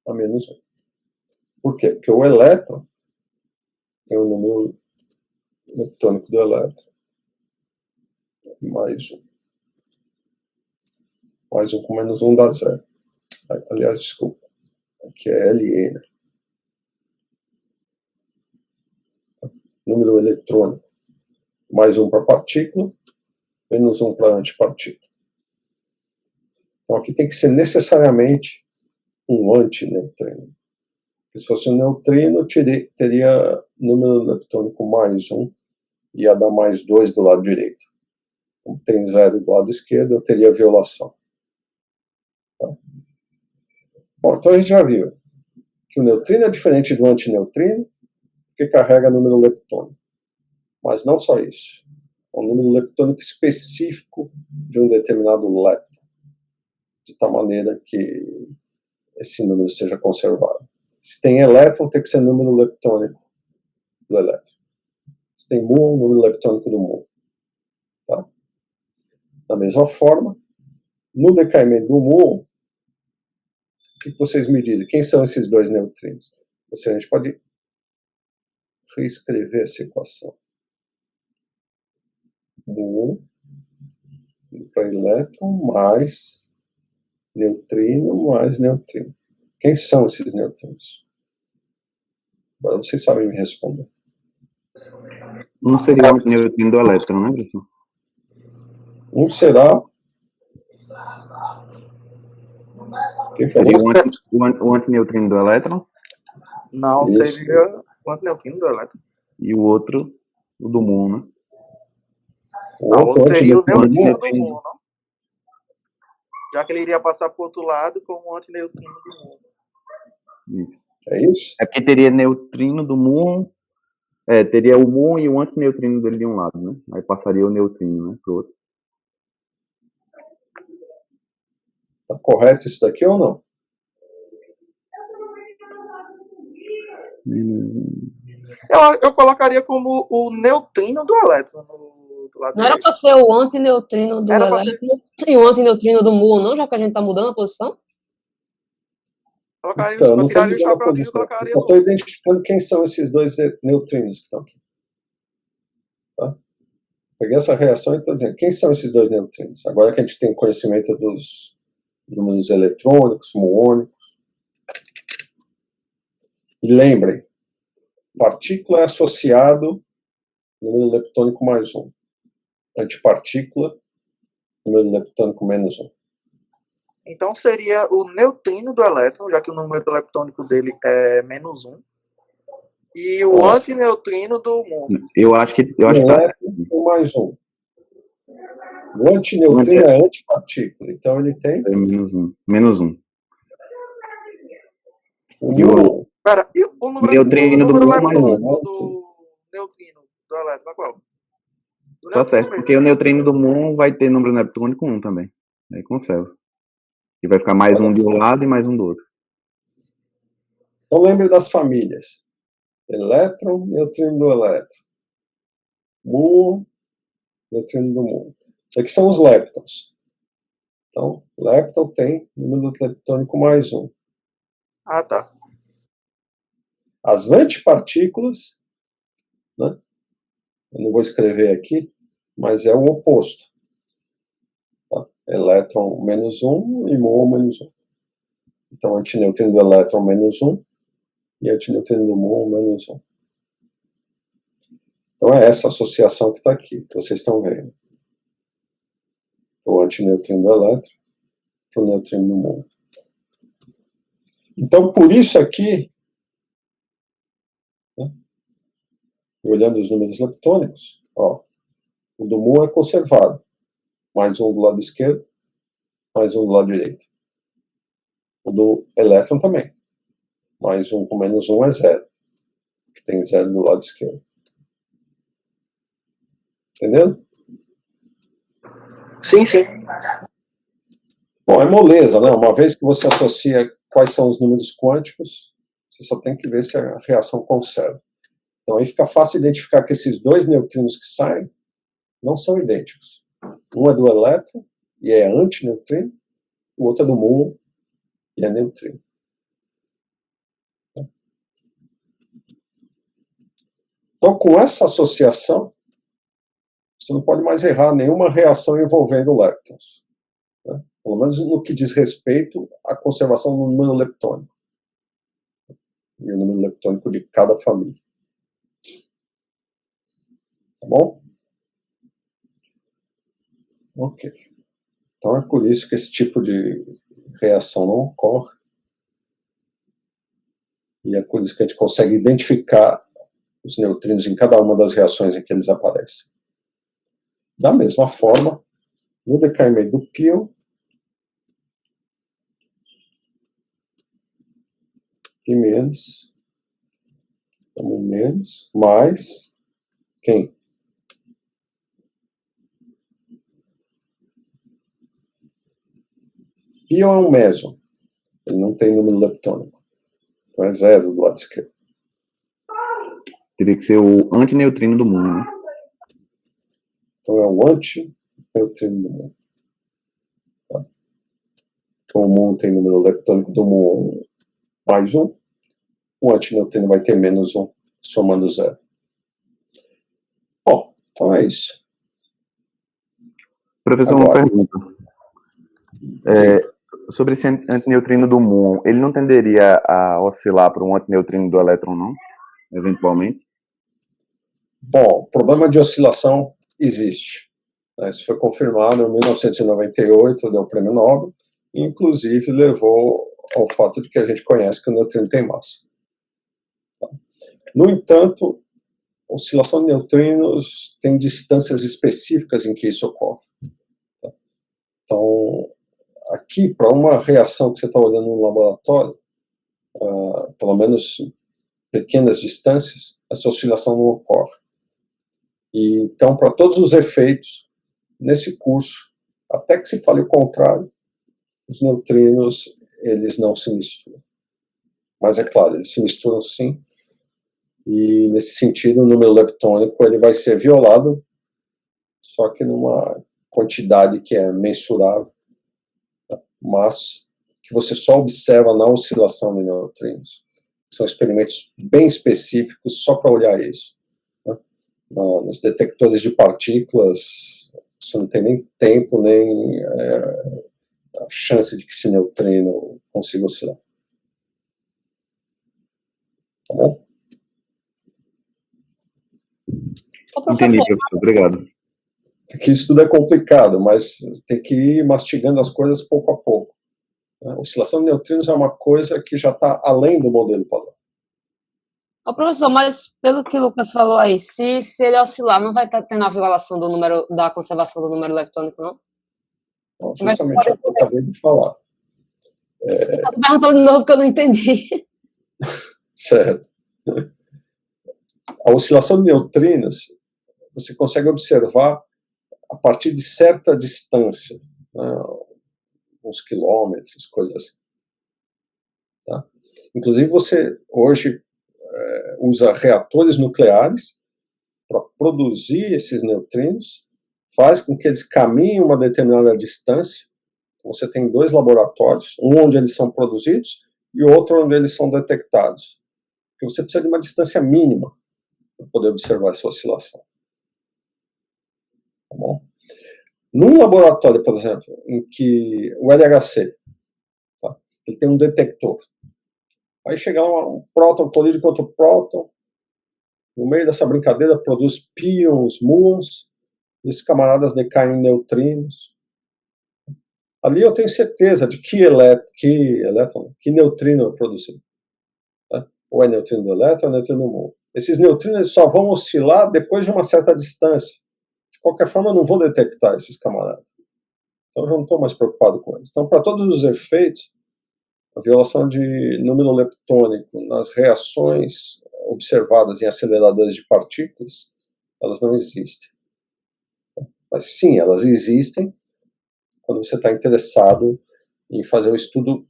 a menos 1. Por quê? Porque o elétron tem o número leptônico do elétron mais 1. Mais 1 com menos 1 dá 0. Aliás, desculpa. Aqui é LE, né? Número eletrônico. Mais 1 para partícula, menos 1 para antipartícula. Então aqui tem que ser necessariamente um antineutrino. Porque se fosse um neutrino, teria número leptônico mais 1, e ia dar mais 2 do lado direito. Como tem 0 do lado esquerdo, eu teria violação. Tá? Bom, então a gente já viu que o neutrino é diferente do antineutrino, porque carrega número leptônico. Mas não só isso. É um número leptônico específico de um determinado lepton, de tal maneira que esse número seja conservado. Se tem elétron, tem que ser número leptônico do elétron. Se tem muon, número leptônico do muon. Tá? Da mesma forma, no decaimento do muon, o que vocês me dizem? Quem são esses dois neutrinos? Ou seja, a gente pode reescrever essa equação. Muon para elétron mais neutrino mais neutrino. Quem são esses neutrinos? Agora vocês sabem me responder. Um seria o antineutrino do elétron, né, professor? Um será... Quem Seria falou? o antineutrino do elétron Não, Isso. seria o antineutrino do elétron. e o outro, o do muon, né? O Não, outro outro seria o antineutrino do muon? neutrino do muon, não? Já que ele iria passar para o outro lado como o antineutrino do muon. Isso. É isso? É porque teria neutrino do muon, teria o muon e o antineutrino dele de um lado, né? Aí passaria o neutrino, né, pro outro. Tá correto isso daqui ou não? Eu colocaria como o neutrino do elétron do lado Não era direito. para ser o antineutrino do Era pra ser- elétron e o antineutrino do muon, não? Já que a gente está mudando a posição? Colocaria, Então, eu não eu estou tiraria o mudando a chapéuzinho e posição. Eu colocaria só no estou identificando quem são esses dois neutrinos que estão aqui. Tá? Peguei essa reação e estou dizendo, quem são esses dois neutrinos? Agora que a gente tem conhecimento dos números eletrônicos, muônicos. E lembrem, partícula é associado número leptônico mais 1. Antipartícula, número leptônico menos 1. Então seria o neutrino do elétron, já que o número leptônico dele é menos 1. E o antineutrino do muon. Eu acho que tá. Elétron mais 1. O antineutrino é antipartícula, então ele tem... É menos 1. Menos 1. O muon. Pera, e o número leptônico do neutrino do elétron é qual? Tá certo, porque o neutrino do muon vai ter número leptônico 1 também. Aí conserva. E vai ficar mais um de um lado e mais um do outro. Então lembre das famílias. Elétron, neutrino do elétron. Muon, neutrino do muon. Isso aqui são os leptons. Então, lepton tem número leptônico mais 1. Ah, tá. As antipartículas, né? Eu não vou escrever aqui, mas é o oposto. Tá? Elétron menos 1 e muon menos 1. Então, antineutrino do elétron menos 1 e antineutrino do muon menos 1. Então, é essa associação que está aqui, que vocês estão vendo. O antineutrino do elétron para o neutrino do muon. Então, por isso aqui, né, olhando os números leptônicos, ó, o do muon é conservado. Mais um do lado esquerdo, mais um do lado direito. O do elétron também. Mais um com menos 1 é 0. Que tem 0 do lado esquerdo. Entendendo? Sim, sim. Bom, é moleza, né? Uma vez que você associa quais são os números quânticos, você só tem que ver se a reação conserva. Então aí fica fácil identificar que esses dois neutrinos que saem não são idênticos. Um é do elétron e é antineutrino, o outro é do muon e é neutrino. Então, com essa associação, você não pode mais errar nenhuma reação envolvendo leptons. Né? Pelo menos no que diz respeito à conservação do número leptônico. E o número leptônico de cada família. Tá bom? Ok. Então é por isso que esse tipo de reação não ocorre. E é por isso que a gente consegue identificar os neutrinos em cada uma das reações em que eles aparecem. Da mesma forma, no decaimento do pion, e menos, mais, quem? Pion é um meson, ele não tem número leptônico, então é 0 do lado esquerdo. Teria que ser o antineutrino do muon, né? Então é o antineutrino do muon. Tá? Então o muon tem número leptônico do muon mais 1, o antineutrino vai ter menos 1, somando 0. Bom, então é isso. Professor, Agora, uma pergunta. Sobre esse antineutrino do muon, ele não tenderia a oscilar para um antineutrino do elétron, não? Eventualmente? Bom, problema de oscilação existe. Isso foi confirmado em 1998, deu o prêmio Nobel, e inclusive levou ao fato de que a gente conhece que o neutrino tem massa. No entanto, a oscilação de neutrinos tem distâncias específicas em que isso ocorre. Então, aqui, para uma reação que você está olhando no laboratório, pelo menos pequenas distâncias, essa oscilação não ocorre. E, então, para todos os efeitos, nesse curso, até que se fale o contrário, os neutrinos, eles não se misturam. Mas é claro, eles se misturam sim, e nesse sentido o número leptônico ele vai ser violado, só que numa quantidade que é mensurável, tá? Mas que você só observa na oscilação de neutrinos. São experimentos bem específicos só para olhar isso. Né? Nos detectores de partículas, você não tem nem tempo, nem a chance de que esse neutrino consiga oscilar. Tá bom? Ô, professor, Entendi, professor. Obrigado. Aqui isso tudo é complicado, mas tem que ir mastigando as coisas pouco a pouco. A oscilação de neutrinos é uma coisa que já está além do modelo padrão. ô, professor, mas pelo que o Lucas falou aí, se ele oscilar, não vai estar tendo a violação do número, da conservação do número leptônico, não? Então, justamente é o que eu acabei de falar. Eu tô perguntando de novo porque eu não entendi. Certo. A oscilação de neutrinos você consegue observar a partir de certa distância, né, uns quilômetros, coisas assim. Tá? Inclusive você hoje usa reatores nucleares para produzir esses neutrinos, faz com que eles caminhem uma determinada distância. Então, você tem dois laboratórios, um onde eles são produzidos e outro onde eles são detectados. Porque você precisa de uma distância mínima para poder observar essa oscilação. Tá bom? Num laboratório, por exemplo, em que o LHC, tá, ele tem um detector, aí chega um próton colide com outro próton, no meio dessa brincadeira produz pions, muons, e esses camaradas decaem em neutrinos. Ali eu tenho certeza de que neutrino é produzido. Tá? Ou é neutrino do elétron ou é neutrino do muon. Esses neutrinos só vão oscilar depois de uma certa distância. De qualquer forma, eu não vou detectar esses camaradas. Então, eu já não estou mais preocupado com eles. Então, para todos os efeitos, a violação de número leptônico nas reações observadas em aceleradores de partículas, elas não existem. Mas sim, elas existem quando você está interessado em fazer um estudo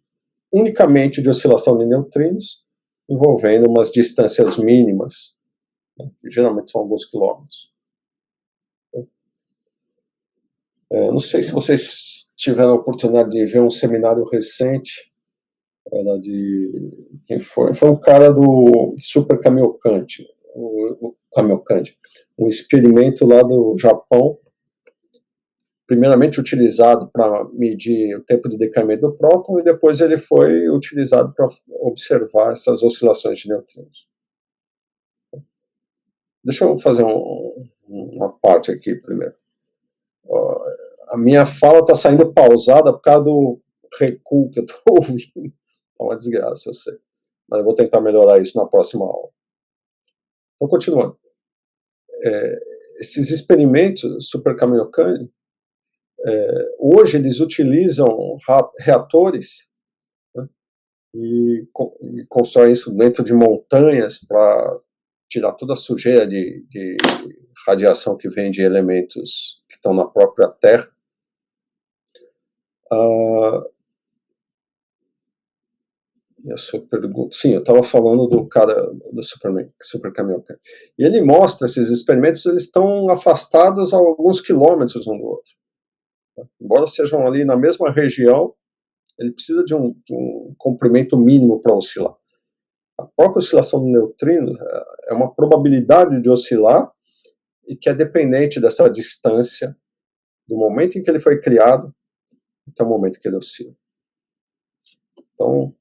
unicamente de oscilação de neutrinos, envolvendo umas distâncias mínimas, né, que geralmente são alguns quilômetros. Não sei se vocês tiveram a oportunidade de ver um seminário recente, era de quem foi? Foi um cara do Super Kamiokande, um experimento lá do Japão, primeiramente utilizado para medir o tempo de decaimento do próton e depois ele foi utilizado para observar essas oscilações de neutrinos. Deixa eu fazer uma parte aqui primeiro. A minha fala está saindo pausada por causa do recuo que eu estou ouvindo. É uma desgraça, eu sei. Mas eu vou tentar melhorar isso na próxima aula. Então, continuando. Esses experimentos Super Kamiokande, hoje eles utilizam reatores, né, e constroem isso dentro de montanhas para tirar toda a sujeira de radiação que vem de elementos que estão na própria Terra. E a sua pergunta, sim, eu estava falando do cara do Super Kamiokande. E ele mostra esses experimentos, eles estão afastados a alguns quilômetros um do outro. Embora sejam ali na mesma região, ele precisa de um comprimento mínimo para oscilar. A própria oscilação do neutrino é uma probabilidade de oscilar e que é dependente dessa distância do momento em que ele foi criado até o momento que ele oscila. Então,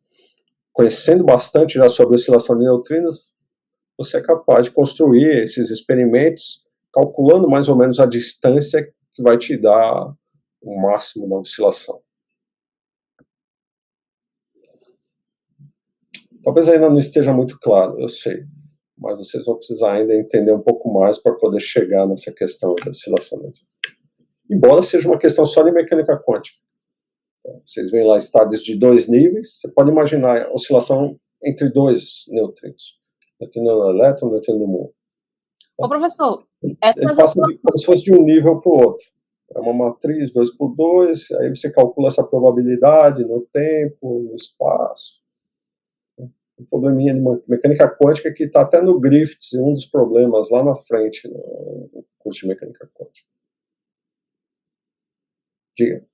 conhecendo bastante já sobre oscilação de neutrinos, você é capaz de construir esses experimentos calculando mais ou menos a distância que vai te dar o máximo da oscilação. Talvez ainda não esteja muito claro, eu sei, mas vocês vão precisar ainda entender um pouco mais para poder chegar nessa questão de oscilação. Embora seja uma questão só de mecânica quântica. Vocês veem lá estádios de 2 níveis, você pode imaginar a oscilação entre 2 neutrinos. Neutrino do elétron, neutrino do muon. Ô, professor, Ele passa como se fosse de um nível para o outro. É uma matriz 2×2, aí você calcula essa probabilidade no tempo, no espaço. Um probleminha de mecânica quântica que está até no Griffiths, um dos problemas lá na frente no curso de mecânica quântica. Diga.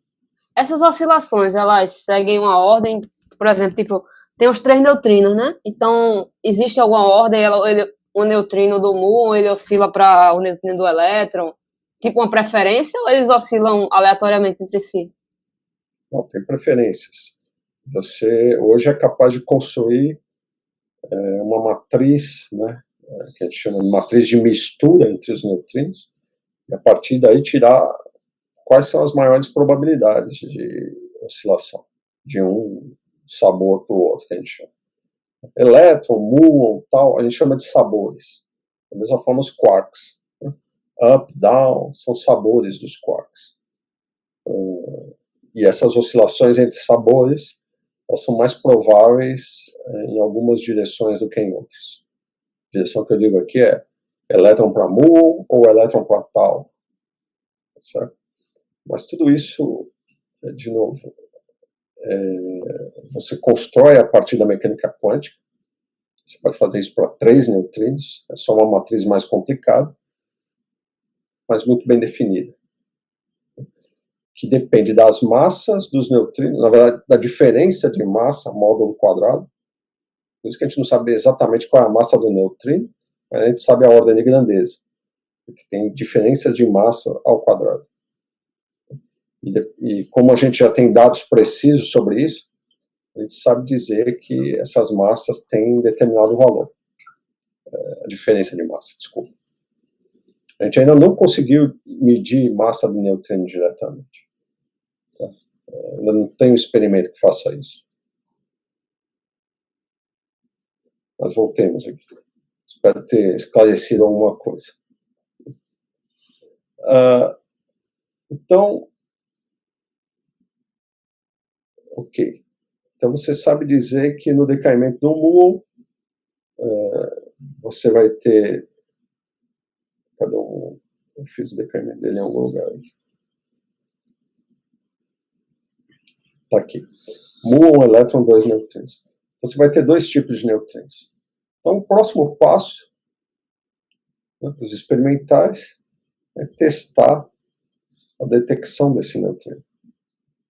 Essas oscilações, elas seguem uma ordem, por exemplo, tipo, tem os 3 neutrinos, né? Então, existe alguma ordem, o neutrino do muon, ele oscila para o neutrino do elétron, tipo uma preferência, ou eles oscilam aleatoriamente entre si? Não, tem preferências. Você hoje é capaz de construir uma matriz, né, que a gente chama de matriz de mistura entre os neutrinos, e a partir daí tirar quais são as maiores probabilidades de oscilação de um sabor para o outro, que a gente chama. Elétron, muon, tal, a gente chama de sabores. Da mesma forma os quarks. Né? Up, down, são sabores dos quarks. E essas oscilações entre sabores, elas são mais prováveis em algumas direções do que em outras. A direção que eu digo aqui é elétron para muon ou elétron para tal. Certo? Mas tudo isso, de novo, você constrói a partir da mecânica quântica. Você pode fazer isso para 3 neutrinos, é só uma matriz mais complicada, mas muito bem definida. Que depende das massas dos neutrinos, na verdade, da diferença de massa módulo quadrado. Por isso que a gente não sabe exatamente qual é a massa do neutrino, mas a gente sabe a ordem de grandeza, porque tem diferenças de massa ao quadrado. E como a gente já tem dados precisos sobre isso, a gente sabe dizer que essas massas têm determinado valor. A diferença de massa, desculpa. A gente ainda não conseguiu medir massa do neutrino diretamente. Tá? Ainda não tem um experimento que faça isso. Mas voltemos aqui. Espero ter esclarecido alguma coisa. Então, ok. Então você sabe dizer que no decaimento do muon, você vai ter... Cadê o muon? Eu fiz o decaimento dele em algum lugar aqui. Está aqui. Muon, elétron, 2 neutrinos. Então, você vai ter 2 tipos de neutrinos. Então, o próximo passo, né, para os experimentais, é testar a detecção desse neutrino.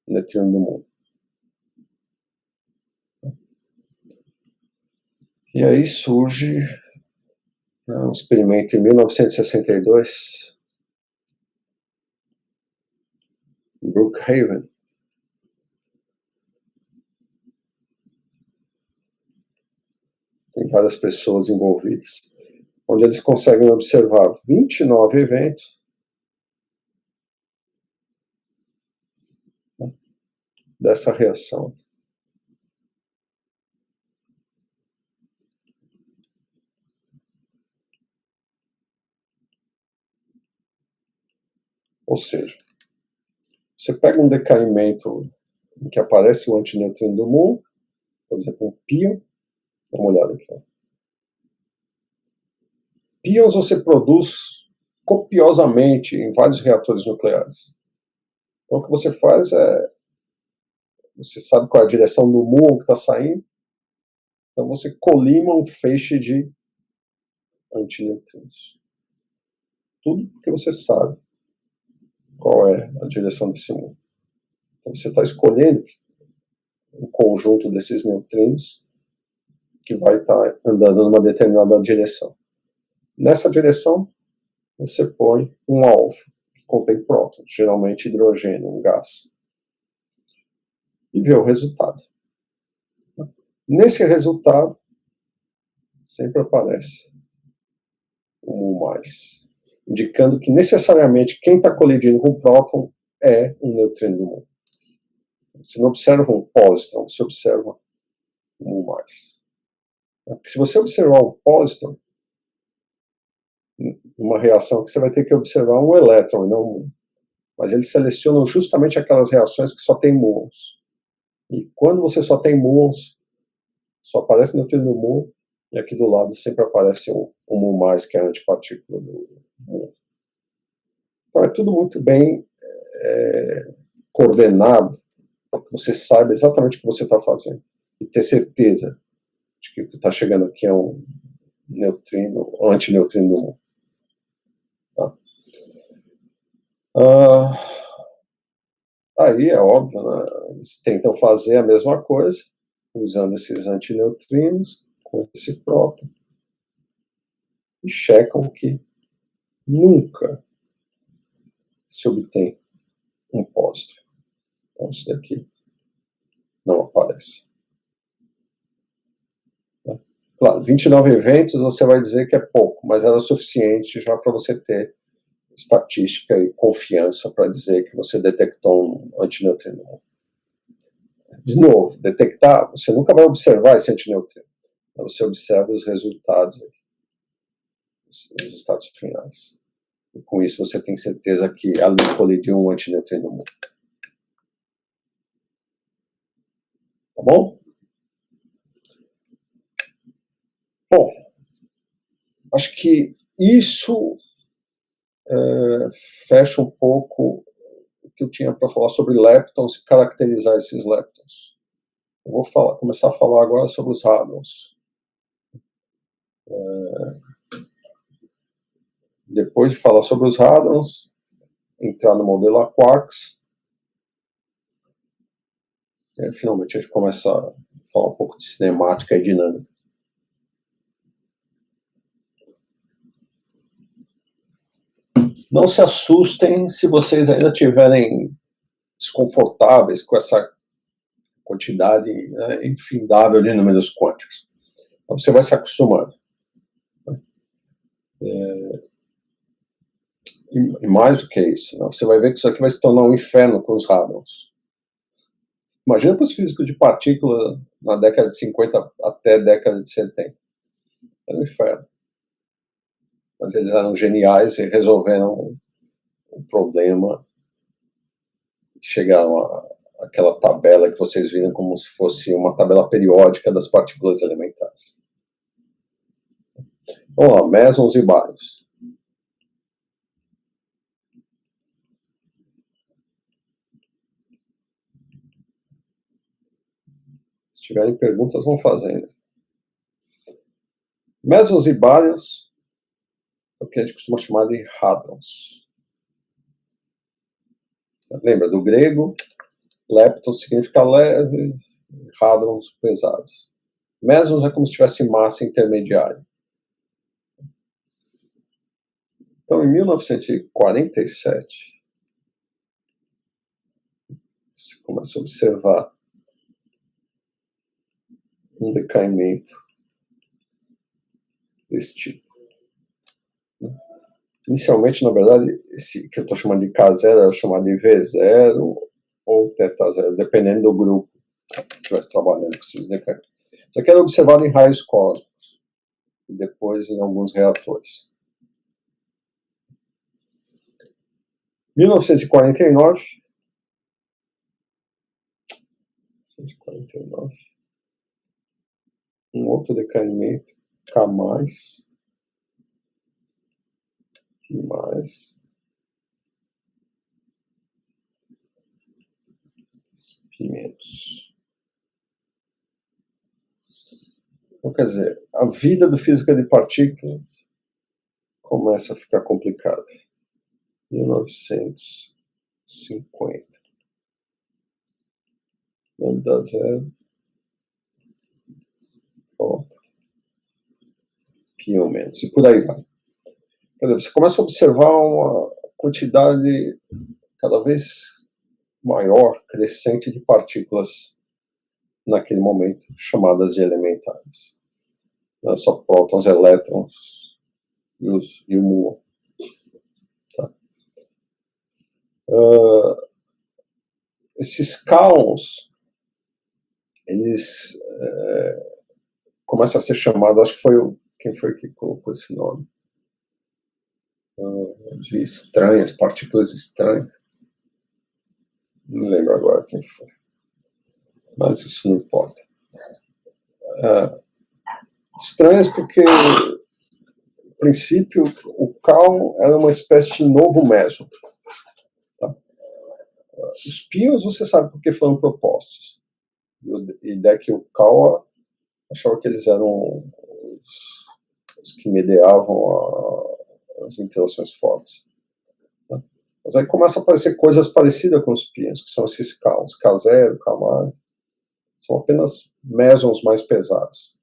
Neutrino do muon. E aí surge um experimento em 1962, em Brookhaven. Tem várias pessoas envolvidas, onde eles conseguem observar 29 eventos dessa reação. Ou seja, você pega um decaimento em que aparece o antineutrino do muon, por exemplo, um pion. Dá uma olhada aqui. Ó. Pions você produz copiosamente em vários reatores nucleares. Então, o que você faz é... Você sabe qual é a direção do muon que está saindo. Então, você colima um feixe de antineutrinos. Tudo porque você sabe qual é a direção desse muon. Então, você está escolhendo um conjunto desses neutrinos que vai estar andando numa determinada direção. Nessa direção, você põe um alvo, que contém prótons, geralmente hidrogênio, um gás. E vê o resultado. Nesse resultado, sempre aparece um muon+, indicando que necessariamente quem está colidindo com o próton é um neutrino do muon. Você não observa um pósitron, você observa um muon+. Porque se você observar um pósitron, uma reação que você vai ter que observar um elétron e não um muon. Mas eles selecionam justamente aquelas reações que só tem muons. E quando você só tem muons, só aparece neutrino do muon, e aqui do lado sempre aparece um muon+, que é a antipartícula do muon. Então é tudo muito bem coordenado, para que você saiba exatamente o que você está fazendo. E ter certeza de que o que está chegando aqui é um neutrino, um antineutrino do muon. Aí é óbvio, né? Eles tentam fazer a mesma coisa, usando esses antineutrinos, com esse próton, e checam que nunca se obtém um pósitron. Então isso daqui não aparece. Claro, 29 eventos você vai dizer que é pouco, mas era suficiente já para você ter estatística e confiança para dizer que você detectou um antineutrino. De novo, detectar, você nunca vai observar esse antineutrino. Você observa os resultados, os estados finais. E com isso você tem certeza que ali colidiu um antineutrino mudo. Tá bom? Bom, acho que isso fecha um pouco o que eu tinha para falar sobre leptons e caracterizar esses leptons. Eu vou começar a falar agora sobre os hadrons. Depois de falar sobre os hadrons, entrar no modelo a quarks. Finalmente a gente começa a falar um pouco de cinemática e dinâmica. Não se assustem se vocês ainda estiverem desconfortáveis com essa quantidade infindável de números quânticos. Então você vai se acostumando. E mais do que isso, você vai ver que isso aqui vai se tornar um inferno com os hadrons. Imagina para os físicos de partículas na década de 50 até a década de 70. Era um inferno. Mas eles eram geniais e resolveram o problema. Chegaram àquela tabela que vocês viram como se fosse uma tabela periódica das partículas elementares. Vamos lá, mesons e bários. Se tiverem perguntas, vão fazendo. Mesons e bários é o que a gente costuma chamar de hadrons. Lembra do grego? Lepton significa leve, hadrons pesados. Mesons é como se tivesse massa intermediária. Então, em 1947, você começa a observar um decaimento desse tipo. Inicialmente, na verdade, esse que eu estou chamando de K0 é chamado de V0 ou θ0, dependendo do grupo que estivesse trabalhando com esses decaimentos. Isso aqui era observado em raios cósmicos e depois em alguns reatores. 1949, um outro decaimento, K+, menos. Então, quer dizer, a vida do física de partículas começa a ficar complicada. 1950. Lambda zero. Volta. Pião menos. E por aí vai. Quer dizer, você começa a observar uma quantidade cada vez maior, crescente de partículas naquele momento, chamadas de elementares. Não é só prótons, elétrons e o muon. Tá? Esses kaons, eles começam a ser chamados, acho que foi quem foi que colocou esse nome? De estranhas, partículas estranhas. Não lembro agora quem foi. Mas isso não importa. Estranhas porque, no princípio, o kaon era uma espécie de novo meson. Tá? Os pions, você sabe por que foram propostos. E Dec e o Kawa achavam que eles eram os que mediavam as interações fortes. Tá? Mas aí começam a aparecer coisas parecidas com os pions, que são esses kaons, K0, K+, são apenas mesons mais pesados.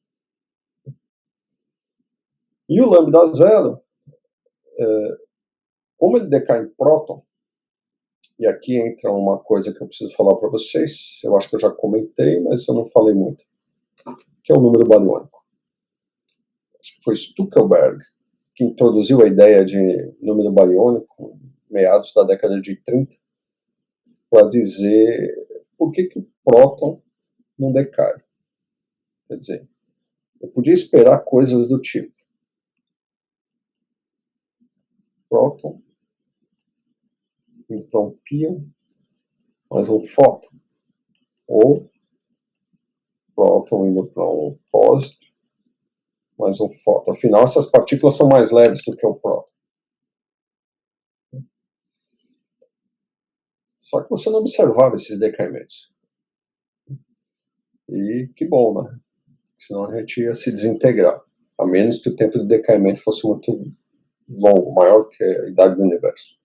E o lambda zero, como ele decai em próton, e aqui entra uma coisa que eu preciso falar para vocês, eu acho que eu já comentei, mas eu não falei muito, que é o número bariônico. acho que foi Stuckelberg, que introduziu a ideia de número bariônico, meados da década de 30, para dizer por que o próton não decai. Quer dizer, eu podia esperar coisas do tipo: próton indo para um pion, mais um fóton, ou próton indo para um pósitron, mais um fóton. Afinal, essas partículas são mais leves do que o próton. Só que você não observava esses decaimentos. E que bom, né? Senão a gente ia se desintegrar, a menos que o tempo de decaimento fosse muito longo, maior que a idade do universo.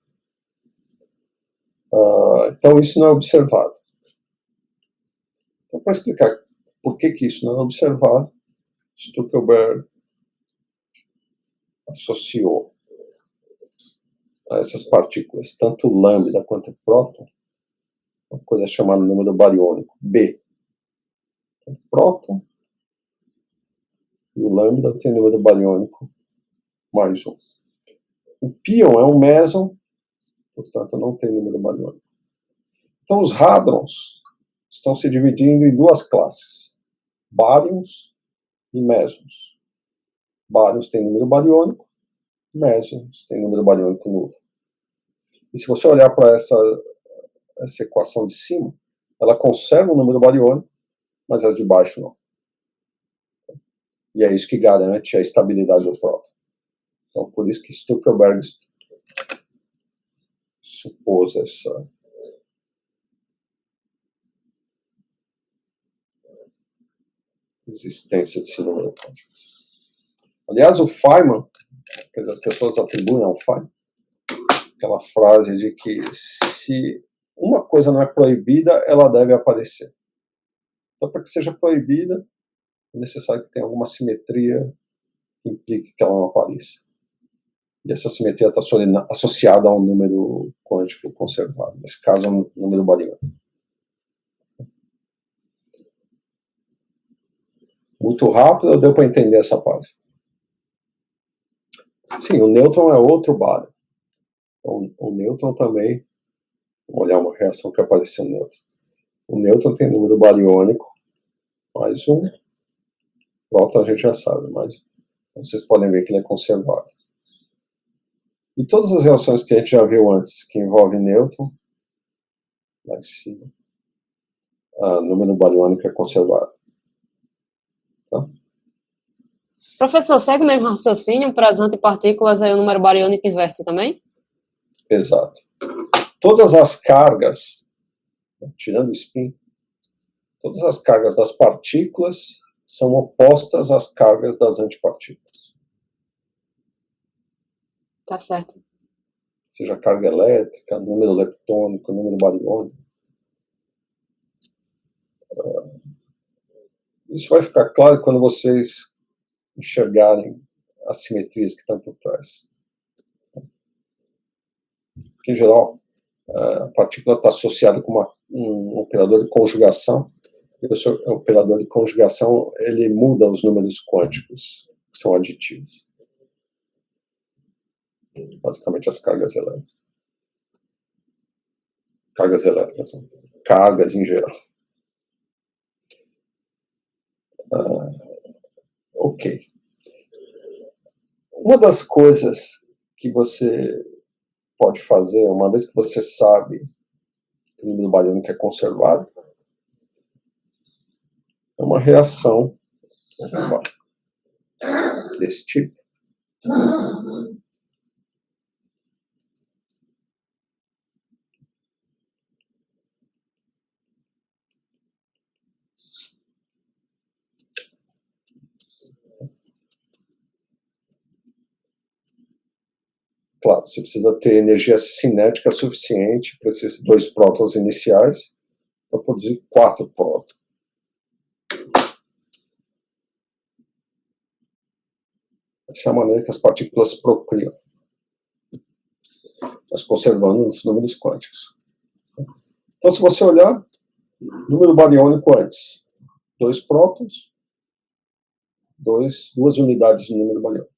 Então isso não é observado. Então, para explicar por que isso não é observado, Stuckelberg associou a essas partículas, tanto o lambda quanto o próton, uma coisa chamada número bariônico, B. O próton e o lambda tem número bariônico mais 1. O pion é um meson, portanto não tem número bariônico. Então os hadrons estão se dividindo em duas classes: baryons e mesons. Baryons tem número bariônico, mesons tem número bariônico nulo. E se você olhar para essa equação de cima, ela conserva o número bariônico, mas as de baixo não. E é isso que garante a estabilidade do próton. Então, por isso que Stuckelberg supôs essa existência desse número quântico. Aliás, o Feynman, quer dizer, as pessoas atribuem ao Feynman aquela frase de que se uma coisa não é proibida, ela deve aparecer. Então, para que seja proibida, é necessário que tenha alguma simetria que implique que ela não apareça. E essa simetria está associada a um número quântico conservado. Nesse caso, é um número bariônico. Muito rápido, deu para entender essa parte. Sim, o nêutron é outro bário. Então, o nêutron também, vamos olhar uma reação que apareceu no nêutron. O nêutron tem número bariônico, mais 1. Próton a gente já sabe, mas vocês podem ver que ele é conservado. E todas as reações que a gente já viu antes, que envolvem nêutron, lá em cima, o número bariônico é conservado. Tá? Professor, segue o mesmo raciocínio para as antipartículas, aí o número bariônico inverte também? Exato. Todas as cargas, tirando o spin, todas as cargas das partículas são opostas às cargas das antipartículas. Tá certo. Seja carga elétrica, número leptônico, número bariônico. Isso vai ficar claro quando vocês enxergarem as simetrias que estão por trás. Porque, em geral, a partícula está associada com um operador de conjugação, e o operador de conjugação ele muda os números quânticos, que são aditivos. Basicamente as cargas elétricas. Cargas elétricas são cargas em geral. Ok. Uma das coisas que você pode fazer, uma vez que você sabe que o número bariônico é conservado, é uma reação desse tipo. Claro, você precisa ter energia cinética suficiente para esses 2 prótons iniciais para produzir 4 prótons. Essa é a maneira que as partículas procriam, mas conservando os números quânticos. Então, se você olhar, número bariônico antes, 2 prótons, duas unidades de número bariônico.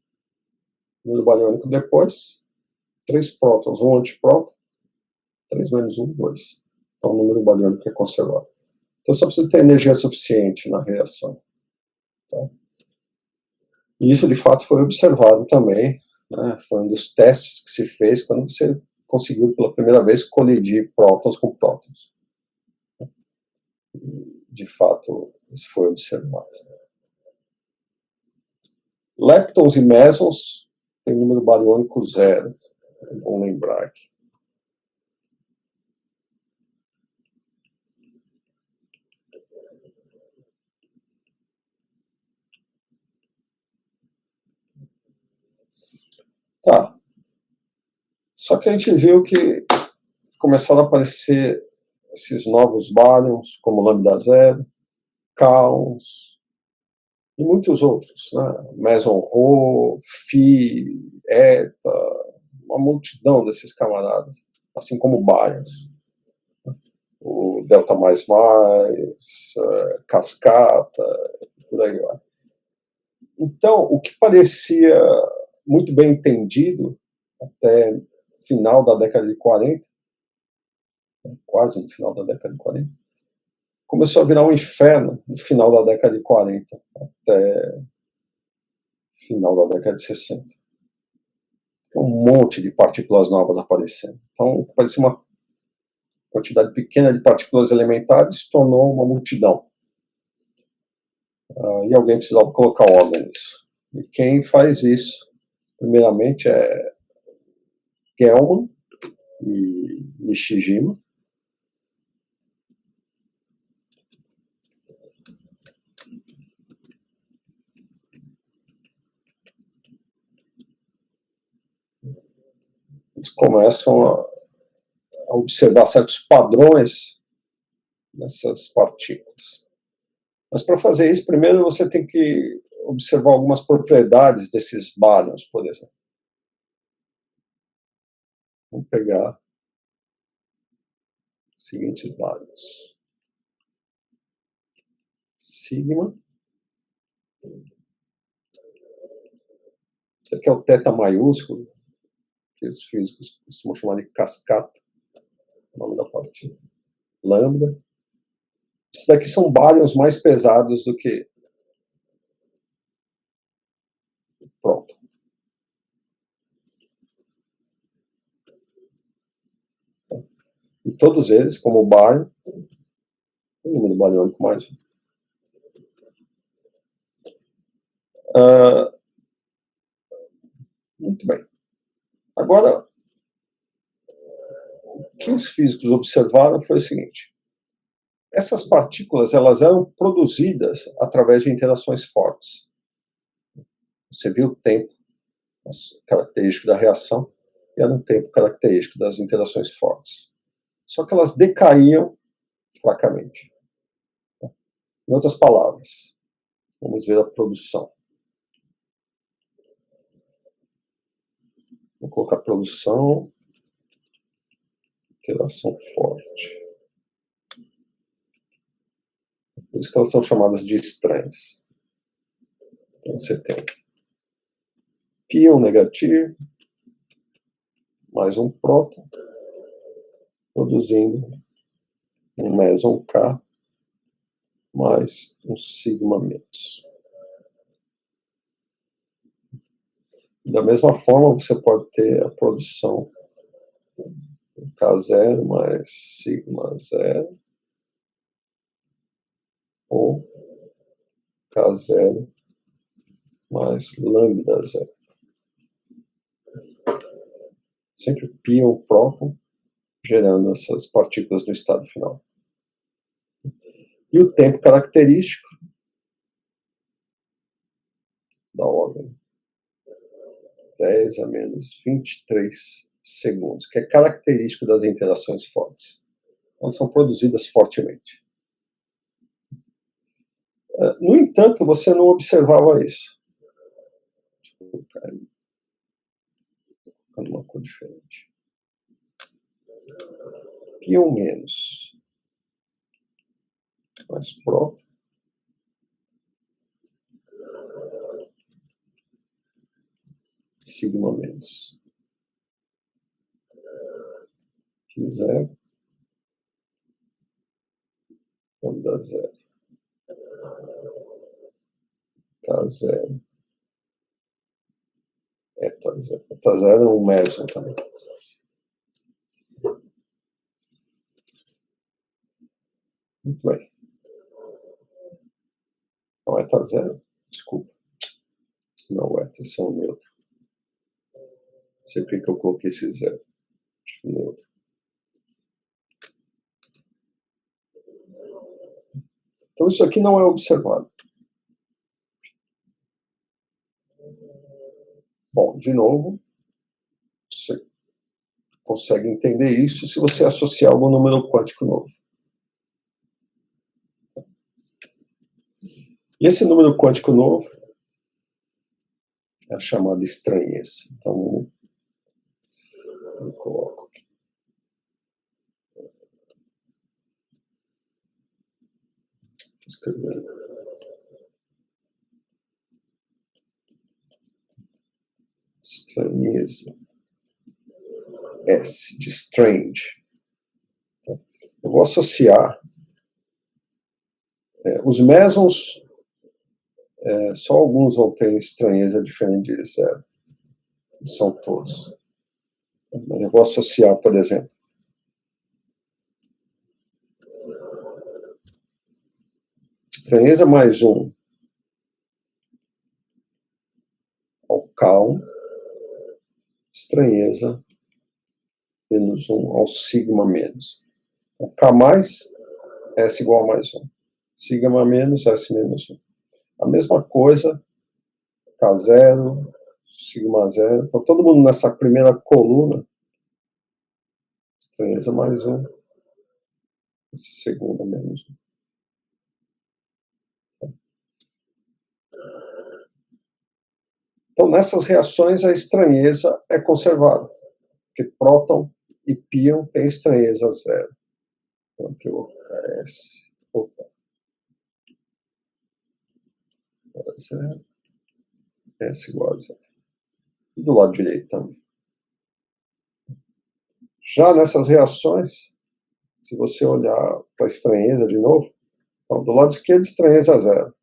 Número bariônico depois, 3 prótons, um antipróton, 3 menos 1, 2. Então o número bariônico é conservado. Então só precisa ter energia suficiente na reação. Tá? E isso de fato foi observado também, né? Foi um dos testes que se fez quando você conseguiu pela primeira vez colidir prótons com prótons. De fato, isso foi observado. Leptons e mesons têm número bariônico 0. É bom lembrar aqui. Tá. Só que a gente viu que começaram a aparecer esses novos bárions, como lambda zero, Kaons, e muitos outros, né? Meson Rho, Phi, Eta, uma multidão desses camaradas, assim como bárions. O delta mais, cascata, por aí vai. Então, o que parecia muito bem entendido até final da década de 40, quase no final da década de 40, começou a virar um inferno no final da década de 40 até final da década de 60. Tem um monte de partículas novas aparecendo. Então, parecia uma quantidade pequena de partículas elementares se tornou uma multidão. E alguém precisava colocar ordem nisso. E quem faz isso, primeiramente, é Gell-Mann e Nishijima. Eles começam a observar certos padrões nessas partículas. Mas para fazer isso, primeiro você tem que observar algumas propriedades desses bárions, por exemplo. Vamos pegar os seguintes bárions. Sigma. Isso aqui é o θ maiúsculo, que os físicos costumam chamar de cascata, o nome da partícula. Lambda. Esses daqui são bárions mais pesados do que o próton. E todos eles, como bárion, o número bariônico mais. Muito bem. Agora, o que os físicos observaram foi o seguinte: essas partículas elas eram produzidas através de interações fortes. Você viu o tempo característico da reação e era um tempo característico das interações fortes. Só que elas decaíam fracamente. Em outras palavras, vamos ver a produção. Vou colocar produção, interação forte. Por isso que elas são chamadas de estranhas. Então você tem pion negativo, mais um próton, produzindo um meson K, mais um sigma menos. Da mesma forma, você pode ter a produção K0 mais sigma 0, ou K0 mais lambda 0. Sempre pion, próton, gerando essas partículas no estado final. E o tempo característico da ordem 10 a menos 23 segundos, que é característico das interações fortes. Elas são produzidas fortemente. No entanto, você não observava isso. Deixa eu colocar aí. Uma cor diferente. Pion menos. Mais próton. zero. Lambda zero. K zero. Eta zero. Eta zero é um meson também. Muito bem. Não, eta zero. Desculpa. Isso não é eta, isso é um neutro. Não sei por que eu coloquei esse zero. Neutro. Então isso aqui não é observado. Bom, de novo, você consegue entender isso se você associar algum número quântico novo. E esse número quântico novo é a chamada estranheza. Então, eu coloco aqui. Vou escrever. Estranheza. S, de strange. Eu vou associar os mesons, só alguns vão ter estranheza diferente de zero. Não são todos. Mas eu vou associar, por exemplo, estranheza mais 1 ao K1, estranheza menos 1 ao sigma menos. O K mais, S igual a mais 1. Sigma menos, S menos 1. A mesma coisa, K0, sigma 0. Então, todo mundo nessa primeira coluna, estranheza mais 1, essa segunda menos 1. Então, nessas reações, a estranheza é conservada, porque próton e pion têm estranheza 0. Então, aqui eu vou colocar S. Opa. 0. S igual a 0. E do lado direito também. Já nessas reações, se você olhar para a estranheza de novo, então, do lado esquerdo, estranheza 0.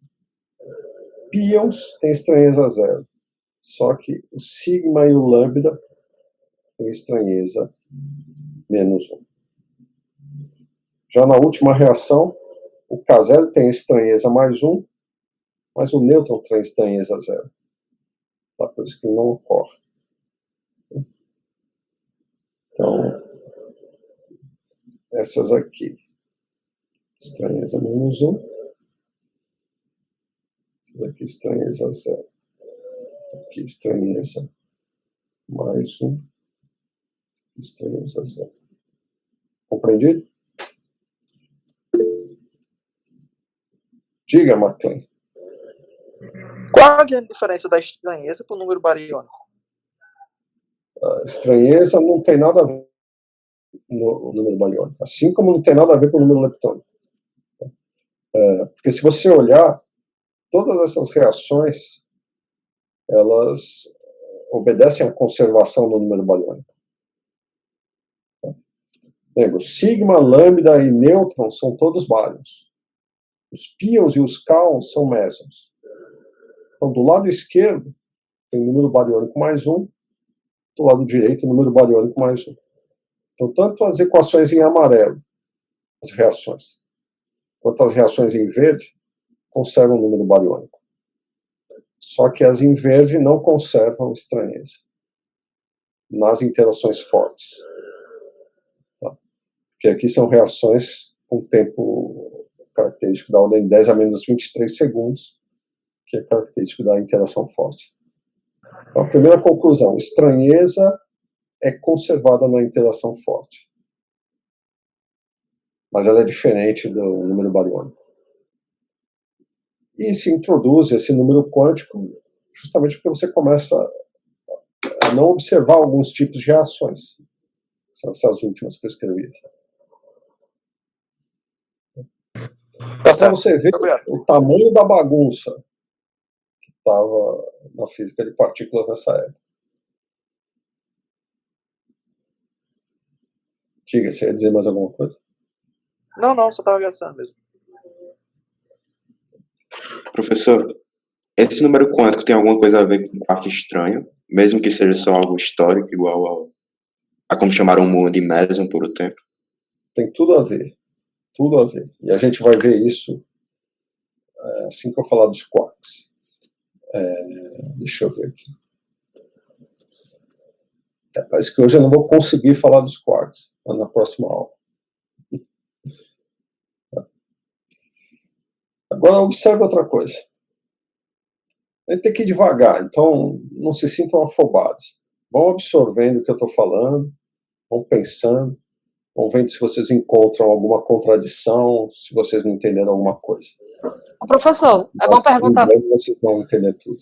Pions tem estranheza 0. Só que o sigma e o lambda tem estranheza menos 1. Já na última reação, o K0 tem estranheza mais 1, mas o nêutron tem estranheza 0. Tá? Por isso que não ocorre. Então, essas aqui. Estranheza menos 1. Essa daqui, estranheza 0. Aqui, estranheza mais 1. Estranheza 0. Compreendido? Diga, McLean. Qual a grande diferença da estranheza para o número bariônico? A estranheza não tem nada a ver com o número bariônico, assim como não tem nada a ver com o número leptônico. Porque se você olhar, todas essas reações, elas obedecem à conservação do número bariônico. Lembra, sigma, lambda e nêutron são todos bárions. Os pions e os kaons são mesons. Então, do lado esquerdo, tem número bariônico mais 1, do lado direito, número bariônico mais 1. Então, tanto as equações em amarelo, as reações, quanto as reações em verde, conservam o número bariônico. Só que as em verde não conservam estranheza nas interações fortes. Tá? Porque aqui são reações com tempo característico da ordem de 10 a menos 23 segundos, que é característico da interação forte. Então, a primeira conclusão, estranheza é conservada na interação forte. Mas ela é diferente do número bariônico. E se introduz esse número quântico justamente porque você começa a não observar alguns tipos de reações. São essas últimas que eu escrevi aqui. Para você ver o tamanho da bagunça que estava na física de partículas nessa época. Diga, você ia dizer mais alguma coisa? Não, só estava gastando mesmo. Professor, esse número quântico tem alguma coisa a ver com quarto estranho, mesmo que seja só algo histórico, igual a como chamaram o mundo de Meson por um tempo? Tem tudo a ver. Tudo a ver. E a gente vai ver isso assim que eu falar dos quarks. Deixa eu ver aqui. Parece que hoje eu não vou conseguir falar dos quarks na próxima aula. Agora observe outra coisa. A gente tem que ir devagar, então não se sintam afobados. Vão absorvendo o que eu estou falando, vão pensando, vão vendo se vocês encontram alguma contradição, se vocês não entenderam alguma coisa. Professor, é uma pergunta. Vocês vão entender tudo.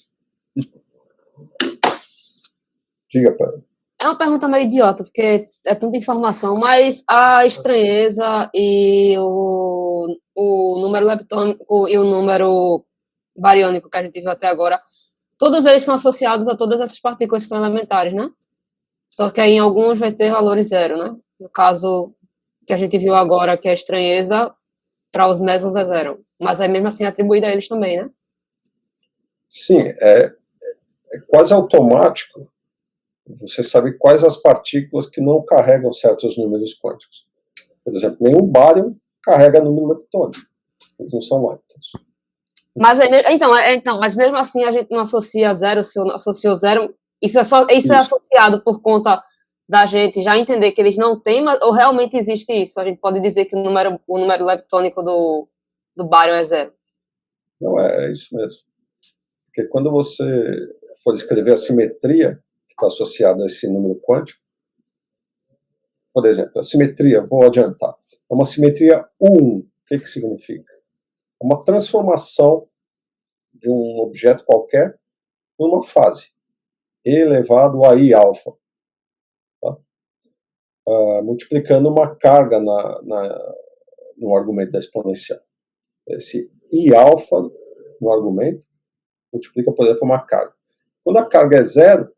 Diga, Pedro. É uma pergunta meio idiota, porque é tanta informação, mas a estranheza e o número leptônico e o número bariônico que a gente viu até agora, todos eles são associados a todas essas partículas que são elementares, né? Só que aí em alguns vai ter valores zero, né? No caso que a gente viu agora, que é a estranheza, para os mesons é zero. Mas é mesmo assim atribuído a eles também, né? Sim, é quase automático. Você sabe quais as partículas que não carregam certos números quânticos. Por exemplo, nenhum bárion carrega número leptônico. Eles não são leptons. Mas, mas mesmo assim a gente não associa zero, se associou zero. Isso é associado por conta da gente já entender que eles não têm, ou realmente existe isso? A gente pode dizer que o número leptônico do bárion é zero. Não, é isso mesmo. Porque quando você for escrever a simetria que está associada a esse número quântico, por exemplo, a simetria, vou adiantar, é uma simetria 1. O que significa? É uma transformação de um objeto qualquer numa fase, e elevado a I alfa, tá? Multiplicando uma carga no argumento da exponencial. Esse I alfa no argumento multiplica, por exemplo, uma carga. Quando a carga é zero,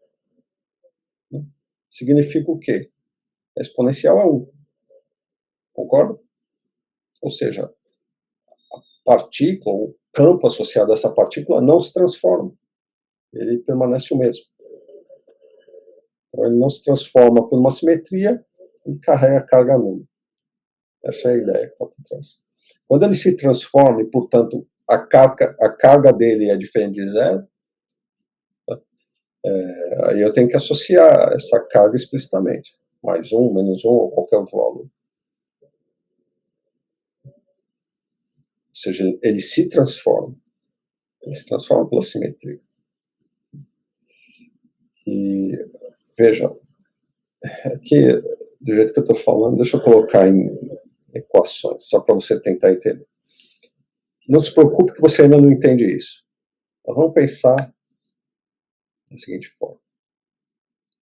né, significa o quê? A exponencial é 1. Concorda? Ou seja, a partícula, o campo associado a essa partícula não se transforma. Ele permanece o mesmo. Então, ele não se transforma por uma simetria, ele carrega a carga nula. Essa é a ideia que está por trás. Quando ele se transforma e, portanto, a carga dele é diferente de zero, aí eu tenho que associar essa carga explicitamente. Mais 1, menos 1, ou qualquer outro valor. Ou seja, ele se transforma. Ele se transforma pela simetria. E, veja, aqui, do jeito que eu estou falando, deixa eu colocar em equações, só para você tentar entender. Não se preocupe que você ainda não entende isso. Nós vamos pensar da seguinte forma.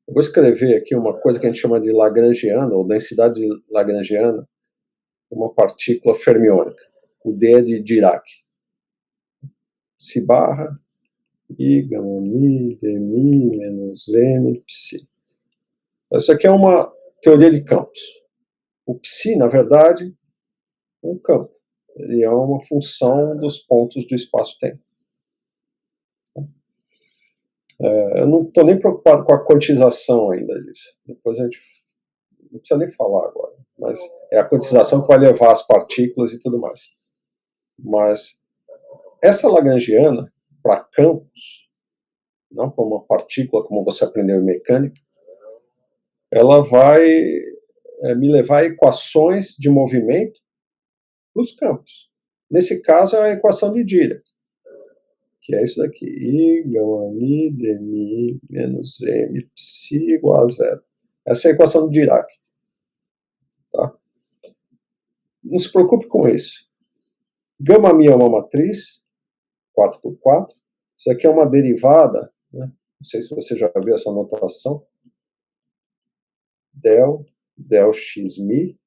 Eu vou escrever aqui uma coisa que a gente chama de lagrangiana, ou densidade lagrangiana, uma partícula fermiônica. O D é de Dirac. Psi barra I, gama mi, dmi, menos m, psi. Essa aqui é uma teoria de campos. O psi, na verdade, é um campo. Ele é uma função dos pontos do espaço-tempo. Eu não estou nem preocupado com a quantização ainda disso. Depois a gente não precisa nem falar agora. Mas é a quantização que vai levar as partículas e tudo mais. Mas essa lagrangiana, para campos, não para uma partícula, como você aprendeu em mecânica, ela vai me levar a equações de movimento para os campos. Nesse caso, é a equação de Dirac, que é isso daqui. I, gama mi, dmi, menos m, psi igual a zero. Essa é a equação de Dirac. Tá? Não se preocupe com isso. Gama mi é uma matriz, 4x4. Isso aqui é uma derivada, né? Não sei se você já viu essa notação. Del x mi,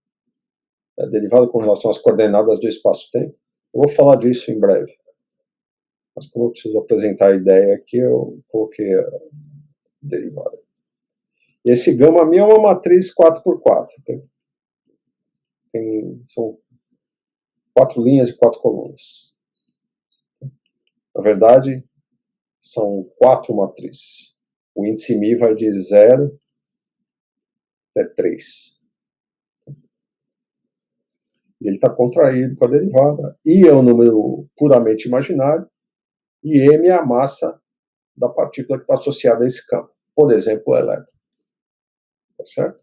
é derivada com relação às coordenadas do espaço-tempo. Eu vou falar disso em breve. Mas como eu preciso apresentar a ideia aqui, eu coloquei a derivada. E esse gama mi é uma matriz 4x4. São 4 linhas e 4 colunas. Na verdade, são 4 matrizes. O índice μ vai de 0 até 3. E ele está contraído com a derivada. I é um número puramente imaginário. E M é a massa da partícula que está associada a esse campo. Por exemplo, o elétron. Tá certo?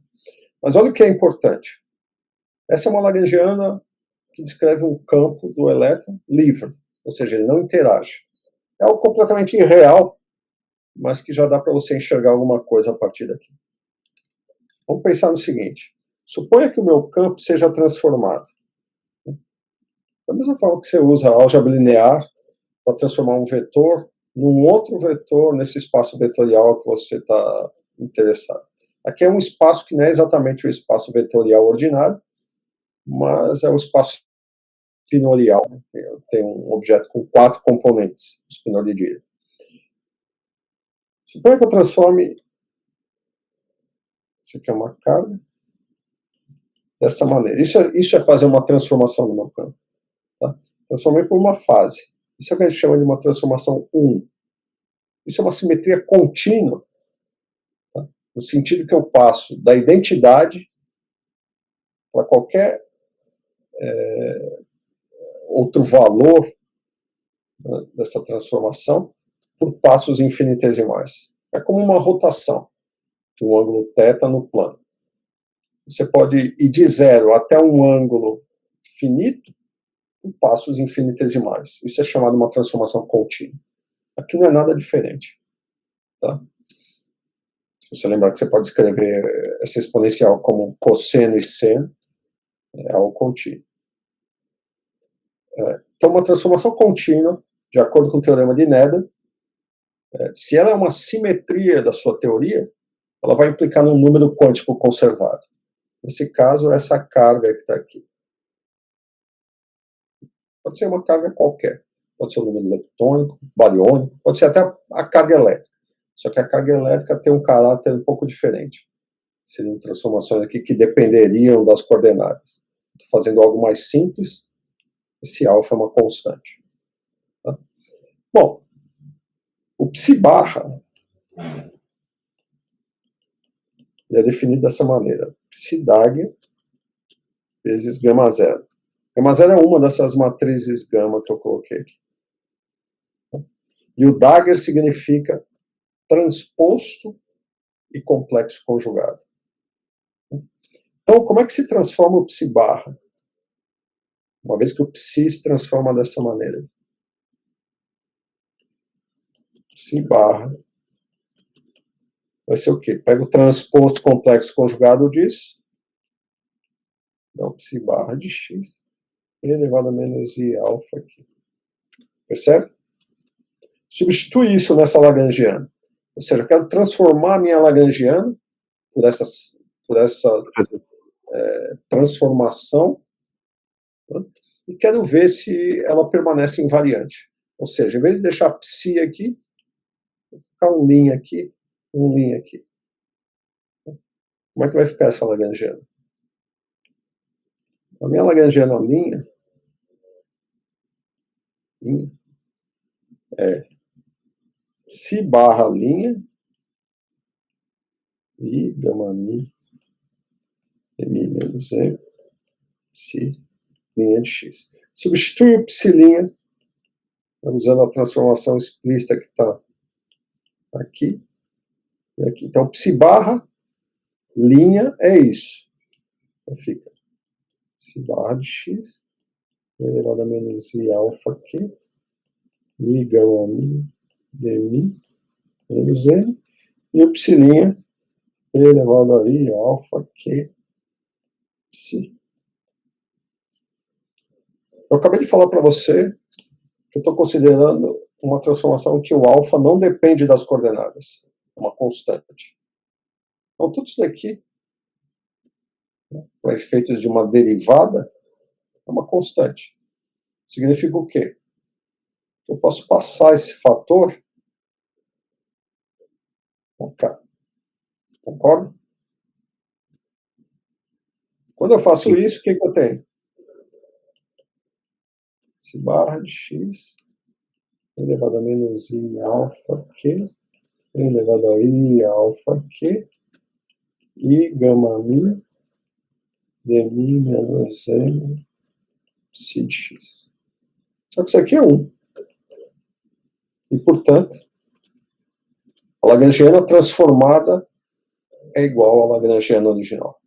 Mas olha o que é importante. Essa é uma lagrangiana que descreve um campo do elétron livre. Ou seja, ele não interage. É algo completamente irreal, mas que já dá para você enxergar alguma coisa a partir daqui. Vamos pensar no seguinte. Suponha que o meu campo seja transformado. Da mesma forma que você usa a álgebra linear para transformar um vetor num outro vetor nesse espaço vetorial que você está interessado. Aqui é um espaço que não é exatamente o espaço vetorial ordinário, mas é o espaço espinorial. Tem um objeto com 4 componentes, espinoridia. Suponha que eu transforme, isso aqui é uma carga, dessa maneira. Isso é fazer uma transformação no meu campo. Tá? Transformei por uma fase. Isso é o que a gente chama de uma transformação 1. Isso é uma simetria contínua, tá? No sentido que eu passo da identidade para qualquer outro valor, né, dessa transformação por passos infinitesimais. É como uma rotação de um ângulo θ no plano. Você pode ir de 0 até um ângulo finito por passos infinitesimais. Isso é chamado uma transformação contínua. Aqui não é nada diferente. Tá? Se você lembrar que você pode escrever essa exponencial como cosseno e seno, é algo contínuo. Então, uma transformação contínua, de acordo com o teorema de Noether, se ela é uma simetria da sua teoria, ela vai implicar num número quântico conservado. Nesse caso, essa carga que está aqui. Pode ser uma carga qualquer. Pode ser um número leptônico, bariônico, pode ser até a carga elétrica. Só que a carga elétrica tem um caráter um pouco diferente. Seriam transformações aqui que dependeriam das coordenadas. Estou fazendo algo mais simples. Esse alfa é uma constante. Tá? Bom, o psi barra é definido dessa maneira. Psi Dagger vezes gama zero. Gama zero é uma dessas matrizes gama que eu coloquei aqui. E o Dagger significa transposto e complexo conjugado. Então, como é que se transforma o psi barra? Uma vez que o psi se transforma dessa maneira. Psi barra vai ser o quê? Pega o transposto complexo conjugado disso. Dá o psi barra de x elevado a menos i alfa aqui. Percebe? Substitui isso nessa lagrangiana. Ou seja, eu quero transformar a minha lagrangiana por essa transformação, né? E quero ver se ela permanece invariante. Ou seja, em vez de deixar psi aqui, vou ficar um linha aqui, um linha aqui. Como é que vai ficar essa lagrangiana? A minha lagrangiana linha é psi barra linha e gama mi menos e psi linha de x. Substitui o psi linha usando a transformação explícita que está aqui e aqui. Então, psi barra linha é isso. Então, fica psi barra de x elevado a menos i alfa aqui i gama mi de mi menos n e o psilinha elevado a i alfa q psi. Eu acabei de falar para você que eu estou considerando uma transformação que o alfa não depende das coordenadas, é uma constante. Então tudo isso daqui, né, para efeitos de uma derivada, é uma constante. Significa o quê? Eu posso passar esse fator para cá. Concorda? Quando eu faço isso, o que eu tenho? Se barra de x elevado a menos i alfa q elevado a i alfa q e gama mi d mi menos m psi de x. Só que isso aqui é 1. E, portanto, a lagrangiana transformada é igual à lagrangiana original.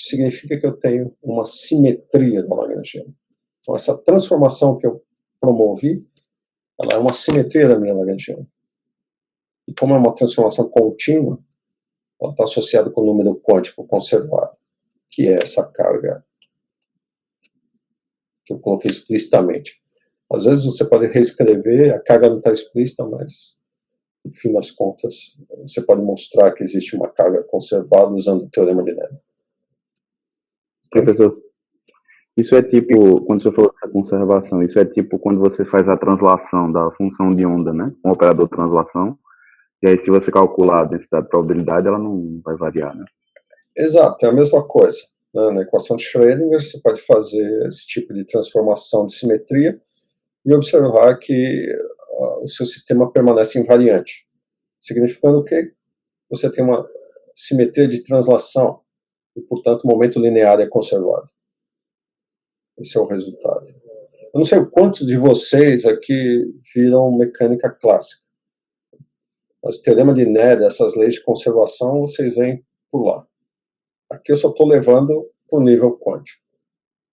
Isso significa que eu tenho uma simetria da lagrangiana. Então, essa transformação que eu promovi, ela é uma simetria da minha lagrangiana. E como é uma transformação contínua, ela está associada com o número quântico conservado, que é essa carga que eu coloquei explicitamente. Às vezes você pode reescrever, a carga não está explícita, mas, no fim das contas, você pode mostrar que existe uma carga conservada usando o teorema de Nernst. Professor, isso é tipo, quando você falou dessa conservação, isso é tipo quando você faz a translação da função de onda, né? Com o operador de translação, e aí se você calcular a densidade de probabilidade, ela não vai variar, né? Exato, é a mesma coisa. Né? Na equação de Schrödinger, você pode fazer esse tipo de transformação de simetria e observar que o seu sistema permanece invariante. Significando que você tem uma simetria de translação e, portanto, o momento linear é conservado. Esse é o resultado. Eu não sei quantos de vocês aqui viram mecânica clássica. Mas o teorema de Nernst, essas leis de conservação, vocês veem por lá. Aqui eu só estou levando para o nível quântico.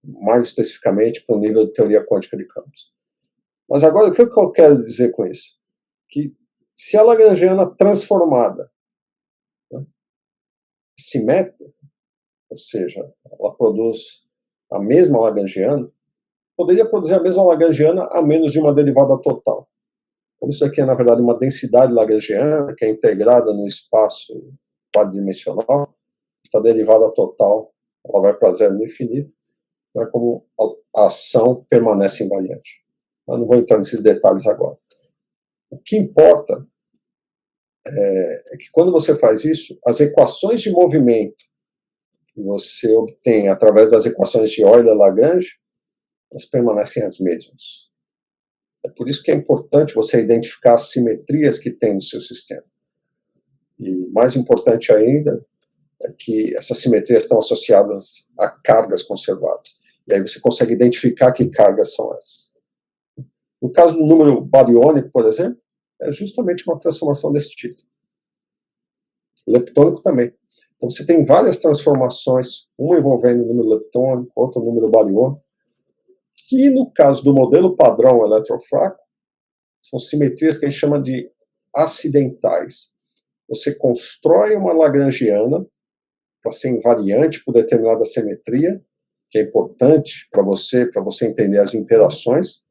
Mais especificamente para o nível de teoria quântica de campos. Mas agora, o que eu quero dizer com isso? Que se a lagrangiana transformada, né, simétrica, ou seja, ela produz a mesma lagrangiana, poderia produzir a mesma lagrangiana a menos de uma derivada total. Então, isso aqui é, na verdade, uma densidade lagrangiana que é integrada no espaço quadridimensional. Essa derivada total ela vai para zero no infinito, né, como a ação permanece invariante. Eu não vou entrar nesses detalhes agora. O que importa é que quando você faz isso, as equações de movimento que você obtém através das equações de Euler-Lagrange, elas permanecem as mesmas. É por isso que é importante você identificar as simetrias que tem no seu sistema. E mais importante ainda é que essas simetrias estão associadas a cargas conservadas. E aí você consegue identificar que cargas são essas. No caso do número bariônico, por exemplo, é justamente uma transformação desse tipo. O leptônico também. Então você tem várias transformações, uma envolvendo o número leptônico, outra o número bariônico, que no caso do modelo padrão eletrofraco, são simetrias que a gente chama de acidentais. Você constrói uma lagrangiana para ser invariante por determinada simetria, que é importante para você entender as interações.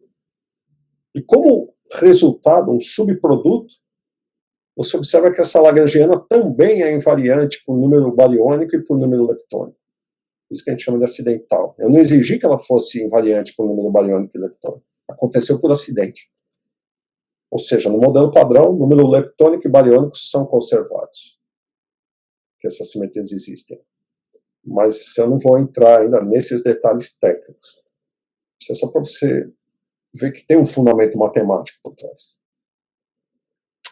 E como resultado, um subproduto, você observa que essa lagrangiana também é invariante por número bariônico e por número leptônico. Por isso que a gente chama de acidental. Eu não exigi que ela fosse invariante por número bariônico e leptônico. Aconteceu por acidente. Ou seja, no modelo padrão, número leptônico e bariônico são conservados. Que essas simetrias existem. Mas eu não vou entrar ainda nesses detalhes técnicos. Isso é só para você ver que tem um fundamento matemático por trás.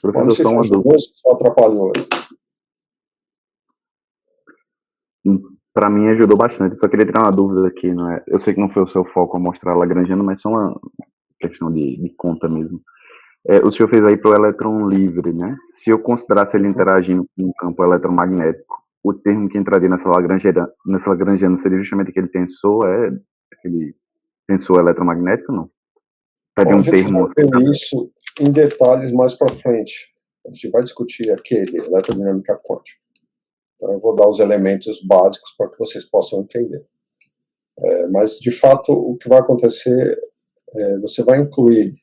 Professor, não sei se ajudou, se só atrapalhou. Para mim ajudou bastante. Eu só queria tirar uma dúvida aqui, não é? Eu sei que não foi o seu foco a mostrar a lagrangiana, mas só uma questão de conta mesmo. O senhor fez aí para o elétron livre, né? Se eu considerasse ele interagindo com um campo eletromagnético, o termo que entraria nessa lagrangiana seria justamente aquele tensor eletromagnético, não? Bom, a gente vai ver isso em detalhes mais para frente. A gente vai discutir aquele eletrodinâmica quântica. Então, eu vou dar os elementos básicos para que vocês possam entender. Mas, de fato, o que vai acontecer você vai incluir.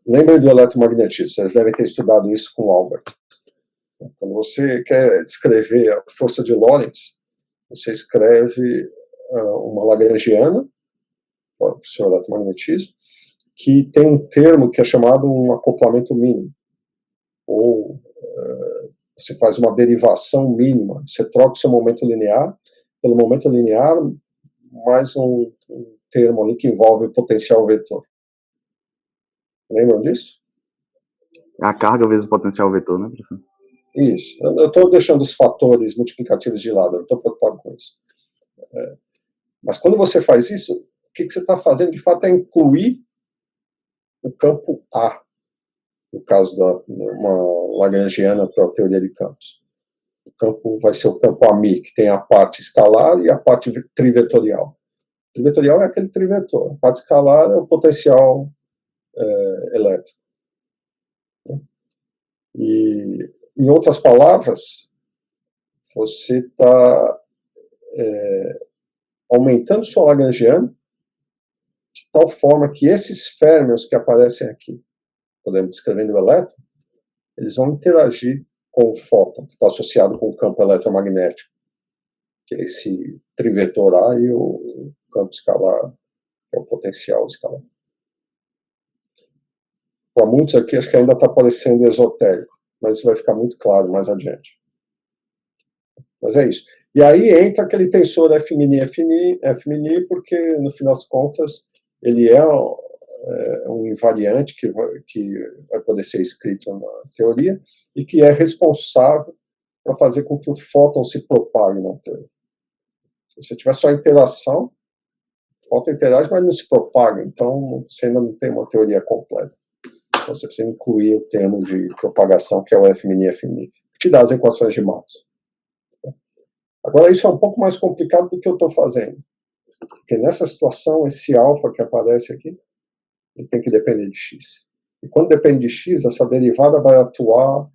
Lembrem do eletromagnetismo, vocês devem ter estudado isso com o Albert. Quando você quer descrever a força de Lorentz, você escreve uma lagrangiana, o seu eletromagnetismo, que tem um termo que é chamado um acoplamento mínimo, ou Você faz uma derivação mínima. Você troca o seu momento linear pelo momento linear mais um termo ali que envolve o potencial vetor. Lembram disso? A carga vezes o potencial vetor, né, professor? Isso. Eu estou deixando os fatores multiplicativos de lado, eu não estou preocupado com isso. Mas quando você faz isso, o que você está fazendo, de fato, é incluir o campo A, no caso da uma lagrangiana para a teoria de campos. O campo vai ser o campo AMI, que tem a parte escalar e a parte trivetorial. O trivetorial é aquele trivetor. A parte escalar é o potencial elétrico. E, em outras palavras, você está aumentando sua lagrangiana de tal forma que esses férmions que aparecem aqui, podemos descrevendo o elétron, eles vão interagir com o fóton, que está associado com o campo eletromagnético, que é esse trivetor A e o campo escalar, que é o potencial escalar. Para muitos aqui, acho que ainda está parecendo esotérico, mas isso vai ficar muito claro mais adiante. Mas é isso. E aí entra aquele tensor F-mini, porque, no final das contas, ele é um invariante que vai poder ser escrito na teoria e que é responsável para fazer com que o fóton se propague na teoria. Se você tiver só interação, o fóton interage, mas não se propaga, então você ainda não tem uma teoria completa. Então você precisa incluir o termo de propagação, que é o F-mini, que te dá as equações de Maxwell. Agora, isso é um pouco mais complicado do que eu estou fazendo. Porque nessa situação, esse alfa que aparece aqui, ele tem que depender de x. E quando depende de x, essa derivada vai atuar,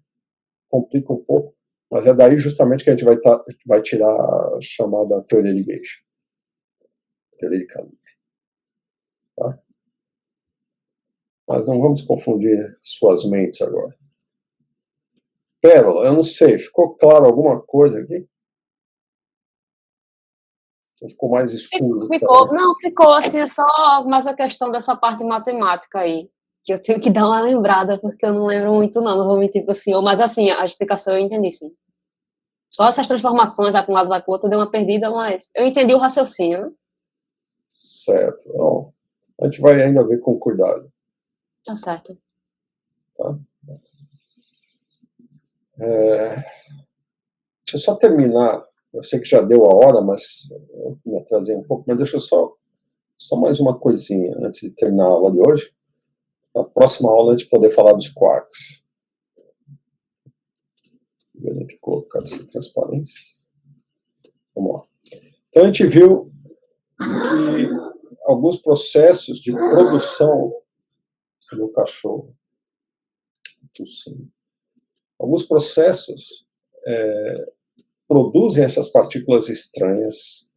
complica um pouco, mas é daí justamente que a gente vai tirar a chamada teoria de Gauge. Teoria de Calibre. Tá? Mas não vamos confundir suas mentes agora. Pérola, eu não sei, ficou claro alguma coisa aqui? Ficou mais escuro? Ficou assim, é só mais a questão dessa parte matemática aí, que eu tenho que dar uma lembrada, porque eu não lembro muito não vou mentir para o senhor, mas assim, a explicação eu entendi sim. Só essas transformações, vai para um lado, vai para o outro, deu uma perdida, mas eu entendi o raciocínio, né? Certo. Então, a gente vai ainda ver com cuidado. Tá certo. Tá? Deixa eu só terminar. Eu sei que já deu a hora, mas eu me atrasei um pouco, mas deixa eu só mais uma coisinha antes de terminar a aula de hoje. Na próxima aula a gente poder falar dos quarks. Vou ver aqui colocar essa transparência. Vamos lá. Então a gente viu que alguns processos de produção do cachorro, tossindo, alguns processos produzem essas partículas estranhas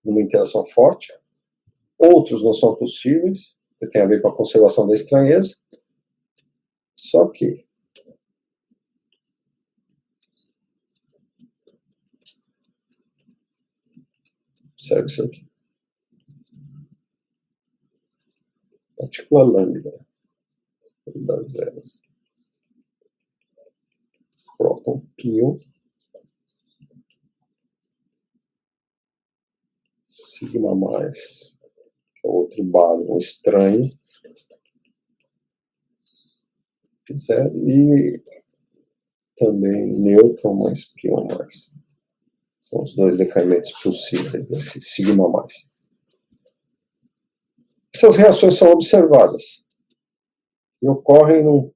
numa interação forte, outros não são possíveis, que tem a ver com a conservação da estranheza, só que observe isso aqui. Partícula lambda, da zero. Próton, pion, sigma mais, que é outro bário, um estranho, zero, e também nêutron mais pion mais. São os dois decaimentos possíveis desse sigma mais. Essas reações são observadas e ocorrem num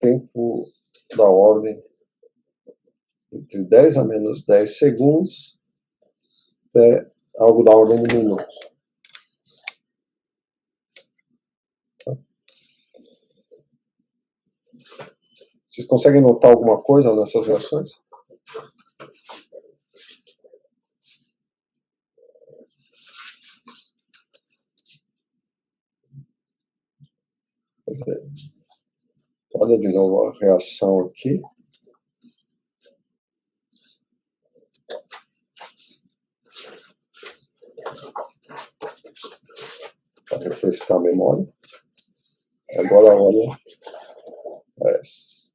tempo da ordem entre 10 a menos 10 segundos até algo da ordem de minutos. Tá? Vocês conseguem notar alguma coisa nessas reações? Quer dizer, olha de novo a reação aqui. Para refrescar a memória. Agora olha essa.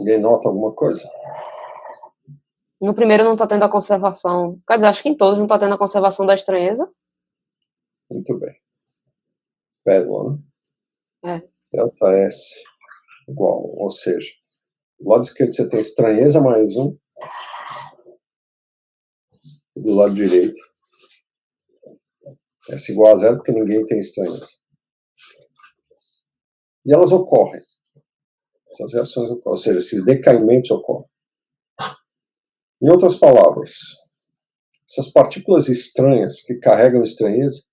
Alguém nota alguma coisa? No primeiro não tá tendo a conservação. Quer dizer, acho que em todos não tá tendo a conservação da estranheza. Muito bem. Pérola, né? É. Delta S igual, ou seja, do lado esquerdo você tem estranheza mais 1. E do lado direito, S igual a 0, porque ninguém tem estranheza. E elas ocorrem. Essas reações ocorrem, ou seja, esses decaimentos ocorrem. Em outras palavras, essas partículas estranhas que carregam estranheza,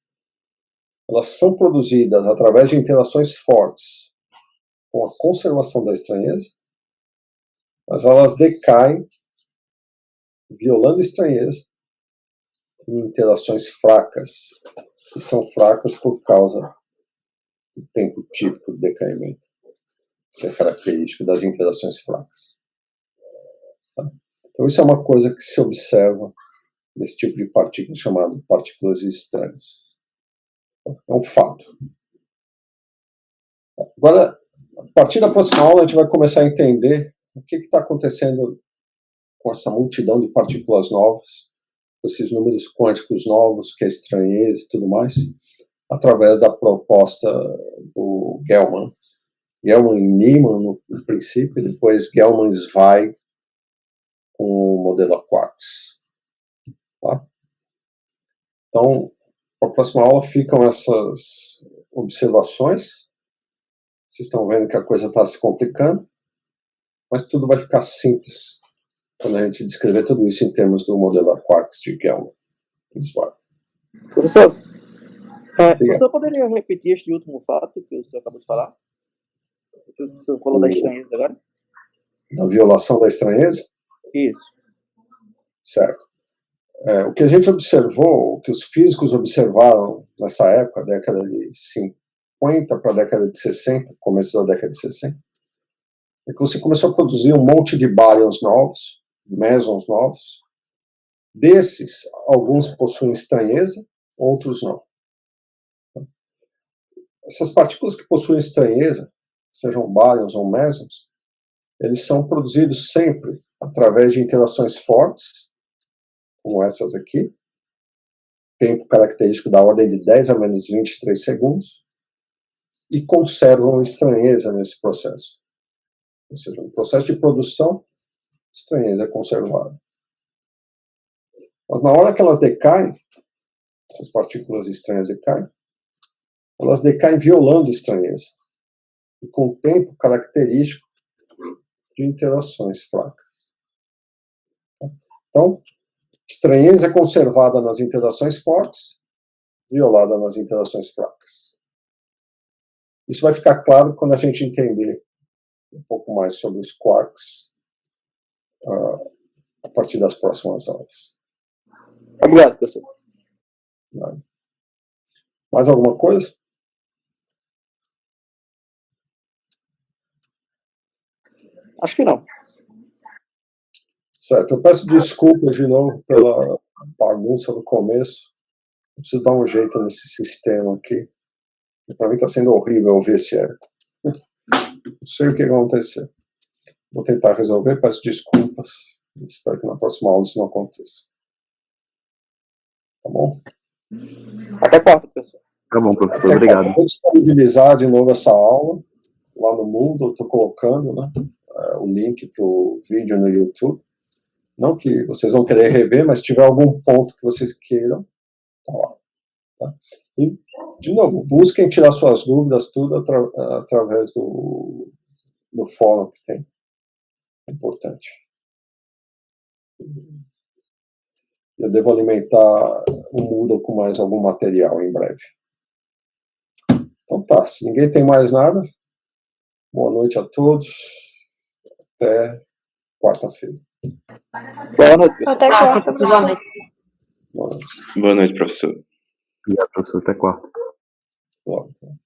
elas são produzidas através de interações fortes com a conservação da estranheza, mas elas decaem, violando a estranheza, em interações fracas, que são fracas por causa do tempo típico de decaimento, que é característico das interações fracas. Tá? Então isso é uma coisa que se observa nesse tipo de partícula chamado partículas estranhas. É um fato. Agora, a partir da próxima aula, a gente vai começar a entender o que está acontecendo com essa multidão de partículas novas, com esses números quânticos novos, que é estranheza e tudo mais, através da proposta do Gell-Mann. Gell-Mann e Niemann, no princípio, e depois Gell-Mann e Zweig com o modelo a quarks. Tá? Então, para a próxima aula ficam essas observações. Vocês estão vendo que a coisa está se complicando, mas tudo vai ficar simples quando a gente descrever tudo isso em termos do modelo a quarks de Gell-Mann e Zweig. Professor, o senhor poderia repetir este último fato que o senhor acabou de falar? O senhor falou da estranheza agora? Da violação da estranheza? Isso. Certo. O que a gente observou, o que os físicos observaram nessa época, década de 50 para a década de 60, começo da década de 60, é que você começou a produzir um monte de baryons novos, mesons novos. Desses, alguns possuem estranheza, outros não. Essas partículas que possuem estranheza, sejam baryons ou mesons, eles são produzidos sempre através de interações fortes, como essas aqui, tempo característico da ordem de 10 a menos 23 segundos, e conservam estranheza nesse processo. Ou seja, no processo de produção, estranheza é conservada. Mas na hora que elas decaem, essas partículas estranhas decaem, elas decaem violando estranheza, e com tempo característico de interações fracas. Então, estranheza é conservada nas interações fortes, violada nas interações fracas. Isso vai ficar claro quando a gente entender um pouco mais sobre os quarks a partir das próximas aulas. Obrigado, professor. Mais alguma coisa? Acho que não. Certo, eu peço desculpas de novo pela bagunça no começo. Eu preciso dar um jeito nesse sistema aqui. Para mim está sendo horrível ouvir esse erro. Não sei o que vai acontecer. Vou tentar resolver, peço desculpas. Espero que na próxima aula isso não aconteça. Tá bom? Até quarta, professor. Tá bom, professor. Obrigado. Vou disponibilizar de novo essa aula lá no Moodle. Eu estou colocando, né, o link para o vídeo no YouTube. Não que vocês vão querer rever, mas se tiver algum ponto que vocês queiram, tá lá. Tá? E, de novo, busquem tirar suas dúvidas tudo através do fórum que tem. É importante. Eu devo alimentar o Moodle com mais algum material em breve. Então tá, se ninguém tem mais nada, boa noite a todos. Até quarta-feira. Boa noite, professor. Até quarta, Boa noite. Boa noite. Boa noite, professor. Obrigado, professor. Até quarta. Boa noite.